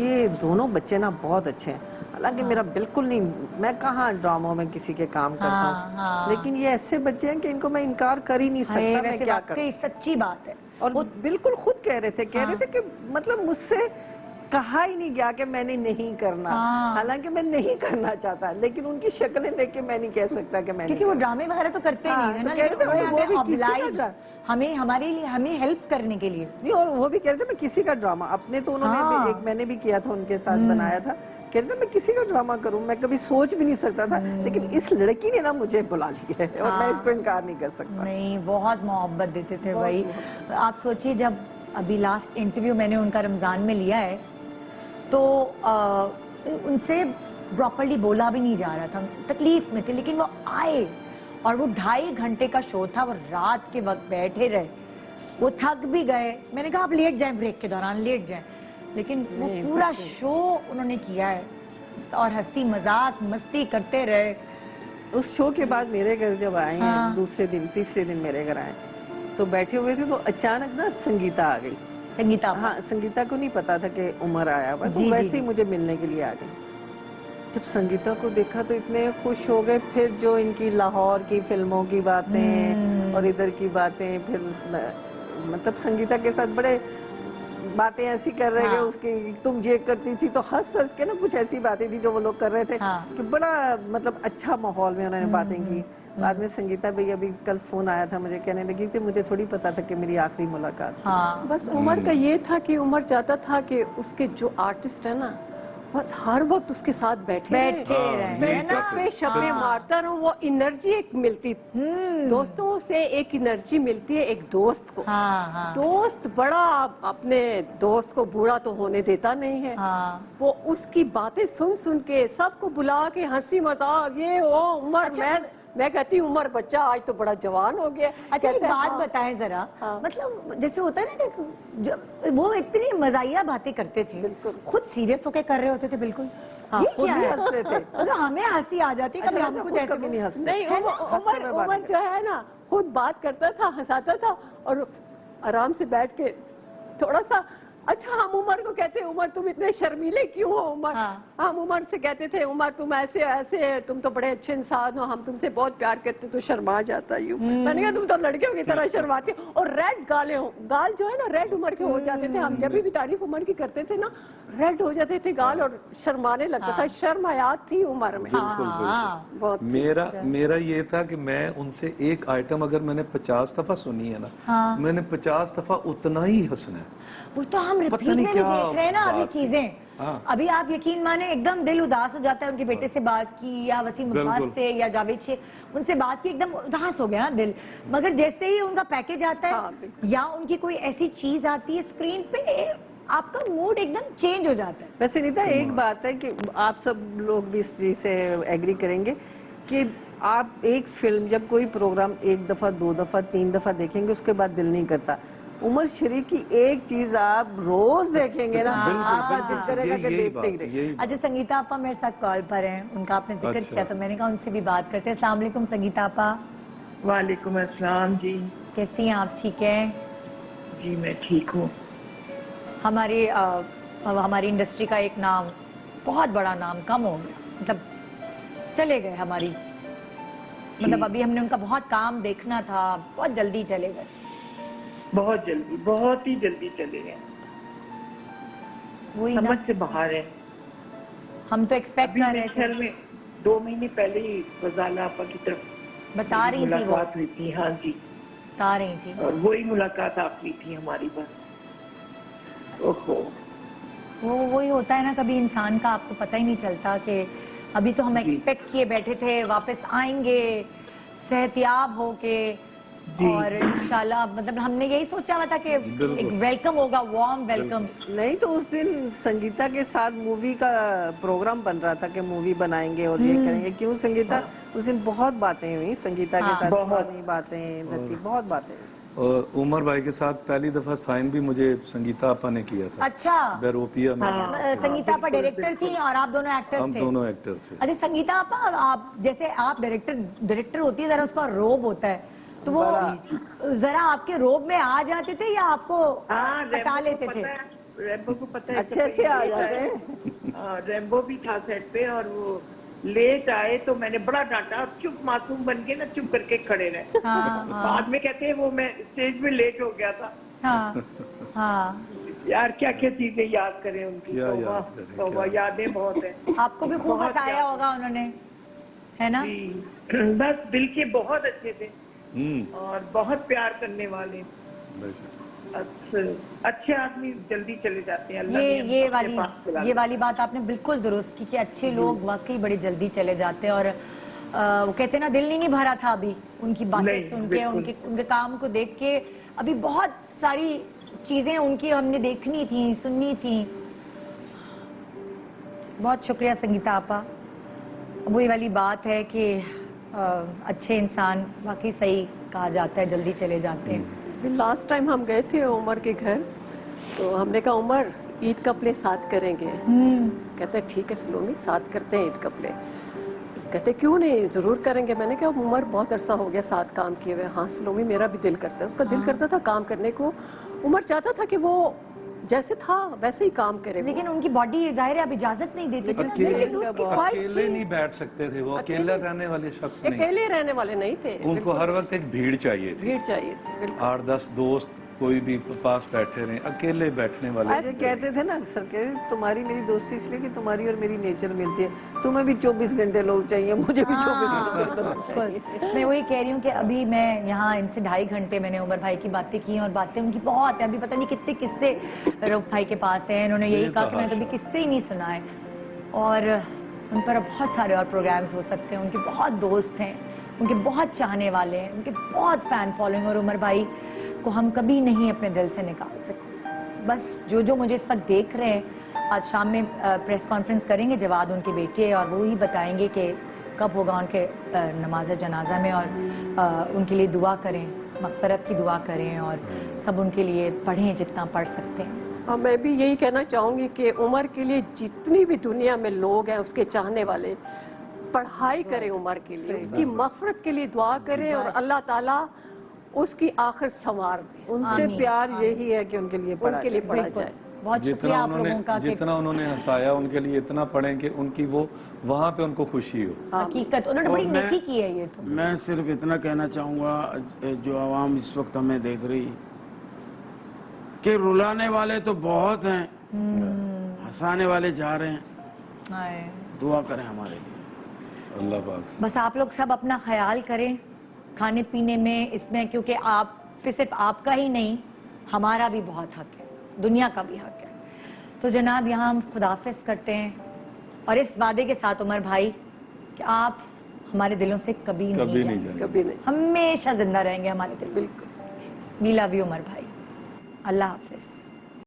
E: ये दोनों बच्चे ना बहुत अच्छे हैं। हालांकि मेरा बिल्कुल नहीं, मैं कहाँ ड्रामों में किसी के काम करता हूँ, लेकिन ये ऐसे बच्चे हैं कि इनको मैं इनकार कर ही नहीं सकता। मैं क्या करूं?
B: सच्ची बात है।
E: और वो बिल्कुल खुद कह रहे थे कि मतलब मुझसे कहा ही नहीं गया कि मैंने नहीं करना, हालांकि मैं नहीं करना चाहता, लेकिन उनकी शक्लें देख के मैं नहीं कह सकता कि मैं,
B: क्योंकि वो ड्रामे वगैरह तो करते नहीं है ना, हमें हमारे लिए हमें हेल्प करने के लिए
E: नहीं। और वो भी कह रहे थे मैं किसी का ड्रामा, अपने तो उन्होंने एक मैंने भी किया था उनके साथ, बनाया था, कह रहे थे मैं किसी का ड्रामा करूं, मैं कभी सोच भी नहीं सकता था, लेकिन इस लड़की ने ना मुझे बुला लिया है और मैं इसको इनकार नहीं कर सकता।
B: नहीं, बहुत मोहब्बत देते थे भाई। आप सोचिए, जब अभी लास्ट इंटरव्यू मैंने उनका रमजान में लिया है तो उनसे प्रॉपर्ली बोला भी नहीं जा रहा था, तकलीफ में थे, लेकिन वो आए और वो 2.5 घंटे का शो था, वो रात के वक्त बैठे रहे, वो थक भी गए। मैंने कहा आप लेट जाएं, ब्रेक के दौरान लेट जाएं, लेकिन वो पूरा शो उन्होंने किया है और हंसी मजाक मस्ती करते रहे।
E: उस शो के बाद मेरे घर जब आए हैं, दूसरे दिन तीसरे दिन मेरे घर आए, तो बैठे हुए थे, तो अचानक ना संगीता आ गई।
B: संगीता,
E: हाँ, संगीता को नहीं पता था कि उमर आया हुआ, तो वैसे ही मुझे मिलने के लिए आ गई। जब संगीता को देखा तो इतने खुश हो गए। फिर जो इनकी लाहौर की फिल्मों की बातें और इधर की बातें, फिर मतलब संगीता के साथ बड़े बातें ऐसी कर रहे हैं उसकी, तुम ये करती थी, तो हंस हंस के ना कुछ ऐसी बातें थी जो वो लोग कर रहे थे कि बड़ा मतलब अच्छा माहौल में उन्होंने बातें की। बाद में संगीता भैया अभी कल फोन आया था, मुझे कहने लगी थी मुझे थोड़ी पता था कि मेरी आखिरी मुलाकात थी।
G: बस उमर का ये था कि उमर चाहता था कि उसके जो आर्टिस्ट है ना बस हर वक्त उसके साथ बैठे
B: रहे,
G: मैं
B: है ना?
G: पे शब्बे मारता रहूं, वो एनर्जी एक मिलती, दोस्तों से एक एनर्जी मिलती है एक दोस्त को।
B: हाँ।
G: दोस्त बड़ा अपने दोस्त को बुरा तो होने देता नहीं है।
B: हाँ।
G: वो उसकी बातें सुन सुन के सबको बुला के हंसी मजाक ये वो उम्र।
B: अच्छा,
G: मैं कहती हूँ उम्र बच्चा आज तो बड़ा जवान हो गया।
B: अच्छा, एक
G: कहता है,
B: बात
G: हाँ।
B: बताएं जरा।
G: हाँ।
B: मतलब जैसे होता है ना कि वो इतनी मजाइया बातें करते थे, खुद सीरियस होके कर रहे होते थे बिल्कुल।
E: हाँ,
B: ये
E: खुद
B: क्या
E: भी
B: है?
E: हंसते थे।
B: मतलब हमें हंसी आ जाती, कभी हम कुछ ऐसे
E: कभी नहीं हंसते।
G: नहीं, उमर जो है ना खुद बात करता था, हंसाता था और आराम से बैठ के थोड़ा सा। अच्छा, हम उमर को कहते हैं उमर तुम इतने शर्मीले क्यों हो उमर?
B: हाँ।
G: हम उमर से कहते थे उमर तुम ऐसे ऐसे, तुम तो बड़े अच्छे इंसान हो, हम तुमसे बहुत प्यार करते, तो शर्मा जाता यूं। मैंने कहा तुम तो लड़कियों की तरह शर्माती हो। और रेड गाल जो है ना रेड उमर के हो जाते थे। हम जब भी तारीफ उमर की करते थे ना रेड हो जाते थे गाल और शर्माने लगता था। शर्म आयात थी उमर में। बहुत
D: मेरा ये था कि मैं उनसे एक आइटम अगर मैंने 50 दफा सुनी है ना, मैंने 50 दफा उतना ही हंसना है।
B: वो तो हम रिपीट में भी देख रहे हैं ना अभी चीजें।
D: हाँ।
B: अभी आप यकीन माने एकदम दिल उदास हो जाता है। उनके बेटे से बात की या वसीम अब्बास से या जावेद शेख, उनसे बात की, एकदम उदास हो गया ना दिल। मगर जैसे ही उनका पैकेज आता है या उनकी कोई ऐसी चीज आती है स्क्रीन पे, आपका मूड एकदम चेंज हो जाता है।
E: वैसे नीता एक बात है कि आप सब लोग भी इस चीज से एग्री करेंगे कि आप एक फिल्म जब कोई प्रोग्राम एक दफा 2 दफा 3 दफा देखेंगे उसके बाद दिल नहीं करता। उमर शरीफ की एक चीज आप रोज देखेंगे ना, आपका दिल करेगा कि देखते ही रहे।
B: अच्छा, संगीता आपा मेरे साथ कॉल पर हैं, उनका आपने जिक्र किया तो मैंने कहा उनसे भी बात करते हैं। अस्सलाम वालेकुम संगीता आपा।
L: वालेकुम अस्सलाम जी।
B: कैसी हैं आप? ठीक हैं
L: जी, मैं ठीक हूँ।
B: हमारी इंडस्ट्री का एक नाम, बहुत बड़ा नाम कम हो गया, मतलब चले गए हमारी, मतलब अभी हमने उनका बहुत काम देखना था, बहुत जल्दी चले गए।
L: बहुत जल्दी, बहुत ही जल्दी चले गए,
B: वही
L: समझ
B: ना,
L: से बाहर है।
B: हम तो एक्सपेक्ट कर रहे थे।
L: में 2 महीने पहले ही गजाला आपा की तरफ
B: बता रही थी, वो
L: मुलाकात हुई थी। हाँ जी,
B: बता रही थी।
L: और वही मुलाकात आपकी थी हमारी बस। ओहो,
B: वो वही होता है ना, कभी इंसान का आपको पता ही नहीं चलता कि अभी तो हम एक्सपेक्ट किए बैठे थे वापस आएंगे सेहतियाब होके, और इंशाल्लाह मतलब हमने यही सोचा हुआ था कि एक वेलकम होगा, वार्म वेलकम।
E: नहीं तो उस दिन संगीता के साथ मूवी का प्रोग्राम बन रहा था कि मूवी बनाएंगे और ये करेंगे। क्यों संगीता? उस दिन बहुत बातें हुई संगीता के साथ, बहुत बातें, बहुत बातें।
D: और उमर भाई के साथ पहली दफा साइन भी मुझे संगीता आपा ने किया था।
B: अच्छा,
D: बैरोपिया में।
B: संगीता आपा डायरेक्टर थी और आप दोनों एक्टर्स थे?
D: हम दोनों एक्टर थे।
B: अच्छा संगीता आपा, आप जैसे आप डायरेक्टर होती है, जरा उसका रोब होता है, तो वो जरा आपके रोब में आ जाते थे या आपको हटा लेते थे?
L: रैम्बो को पता है,
E: अच्छे आ जाते हैं।
L: रैम्बो भी था सेट पे और वो लेट आए तो मैंने बड़ा डांटा, चुप मासूम बन के ना चुप करके खड़े रहे। बाद में कहते हैं वो मैं स्टेज में लेट हो गया था।
B: हाँ।
L: यार क्या क्या चीजें याद करें उनकी, तो यादें बहुत है।
B: आपको भी खूब हंसाया होगा उन्होंने, है ना?
L: बस दिल के बहुत अच्छे थे और बहुत प्यार करने वाले। अच्छे आदमी जल्दी चले जाते हैं।
B: ये वाली बात आपने बिल्कुल दुरुस्त की कि अच्छे लोग वाकई बड़े जल्दी चले जाते हैं। और वो कहते हैं ना, दिल नहीं भरा था अभी उनकी बातें सुन के, उनके काम को देख के। अभी बहुत सारी चीजें उनकी हमने देखनी थी, सुननी थी। बहुत शुक्रिया संगीता आपा। वही वाली बात है कि अच्छे इंसान वाकई सही कहा जाता है, जल्दी चले जाते हैं।
G: लास्ट टाइम हम गए थे उमर के घर, तो हमने कहा उमर ईद का प्ले साथ करेंगे। कहते ठीक है सलोमी, साथ करते हैं ईद का प्ले। कहते क्यों नहीं, जरूर करेंगे। मैंने कहा उमर बहुत अरसा हो गया साथ काम किए हुए। हाँ सलोमी, मेरा भी दिल करता है। उसका दिल करता था काम करने को। उमर चाहता था कि वो जैसे था वैसे ही काम करे,
B: लेकिन उनकी बॉडी जाहिर है अब इजाजत नहीं देती थी।
D: अकेले नहीं बैठ सकते थे वो, अकेला रहने वाले शख्स नहीं,
G: अकेले रहने वाले नहीं थे।
D: उनको हर वक्त एक भीड़ चाहिए थी। 8-10 दोस्त कोई भी पास बैठे रहे, अकेले बैठने वाले।
E: ऐसे कहते थे ना अक्सर के, तुम्हारी मेरी दोस्ती इसलिए कि तुम्हारी और मेरी नेचर मिलती है। तुम्हें भी 24 घंटे लोग चाहिए, मुझे भी 24 घंटे लोग चाहिए।
B: मैं वही कह रही हूँ कि अभी मैं यहाँ इनसे 2.5 घंटे मैंने उमर भाई की बातें की, और बातें उनकी बहुत है। अभी पता नहीं कितने किस्से रऊफ भाई के पास है। इन्होंने यही कहा कि मैंने कभी किस्से ही नहीं सुना है। और उन पर बहुत सारे और प्रोग्राम्स हो सकते हैं। उनके बहुत दोस्त हैं, उनके बहुत चाहने वाले हैं, उनके बहुत फैन फॉलोइंग, और उमर भाई को हम कभी नहीं अपने दिल से निकाल सकते। बस जो मुझे इस वक्त देख रहे हैं, आज शाम में प्रेस कॉन्फ्रेंस करेंगे जवाद उनके बेटे, और वो ही बताएंगे कि कब होगा उनके नमाज जनाजा में, और उनके लिए दुआ करें, मग़फ़िरत की दुआ करें, और सब उनके लिए पढ़ें जितना पढ़ सकते हैं।
G: हाँ, मैं भी यही कहना चाहूँगी कि उमर के लिए जितनी भी दुनिया में लोग हैं उसके चाहने वाले, पढ़ाई करें उमर के लिए, उसकी मग़फ़िरत के लिए दुआ करें, और अल्लाह ताला उसकी आखिर संवार दे।
E: उनसे प्यार यही है कि उनके लिए
G: पढ़ा जाए।
B: बहुत शुक्रिया आप लोगों का।
D: जितना उन्होंने हंसाया, उनके लिए इतना पढ़ें कि उनकी वो वहाँ पे उनको खुशी हो।
B: हकीकत उन्होंने बड़ी नेकी की है। ये तो
F: मैं सिर्फ इतना कहना चाहूँगा, जो आवाम इस वक्त हमें देख रही कि रुलाने वाले तो बहुत हैं, हंसाने वाले जा रहे हैं। दुआ करें हमारे लिए,
D: अल्लाह पाक से।
B: बस आप लोग सब अपना ख्याल करें खाने पीने में, इसमें, क्योंकि आप पे सिर्फ आपका ही नहीं, हमारा भी बहुत हक है, दुनिया का भी हक है। तो जनाब, यहाँ हम खुदाफिज करते हैं, और इस वादे के साथ उमर भाई कि आप हमारे दिलों से कभी नहीं जाएंगे,
G: कभी नहीं,
B: हमेशा जिंदा रहेंगे हमारे दिल। बिल्कुल। वी लव यू उमर भाई। अल्लाह हाफिज।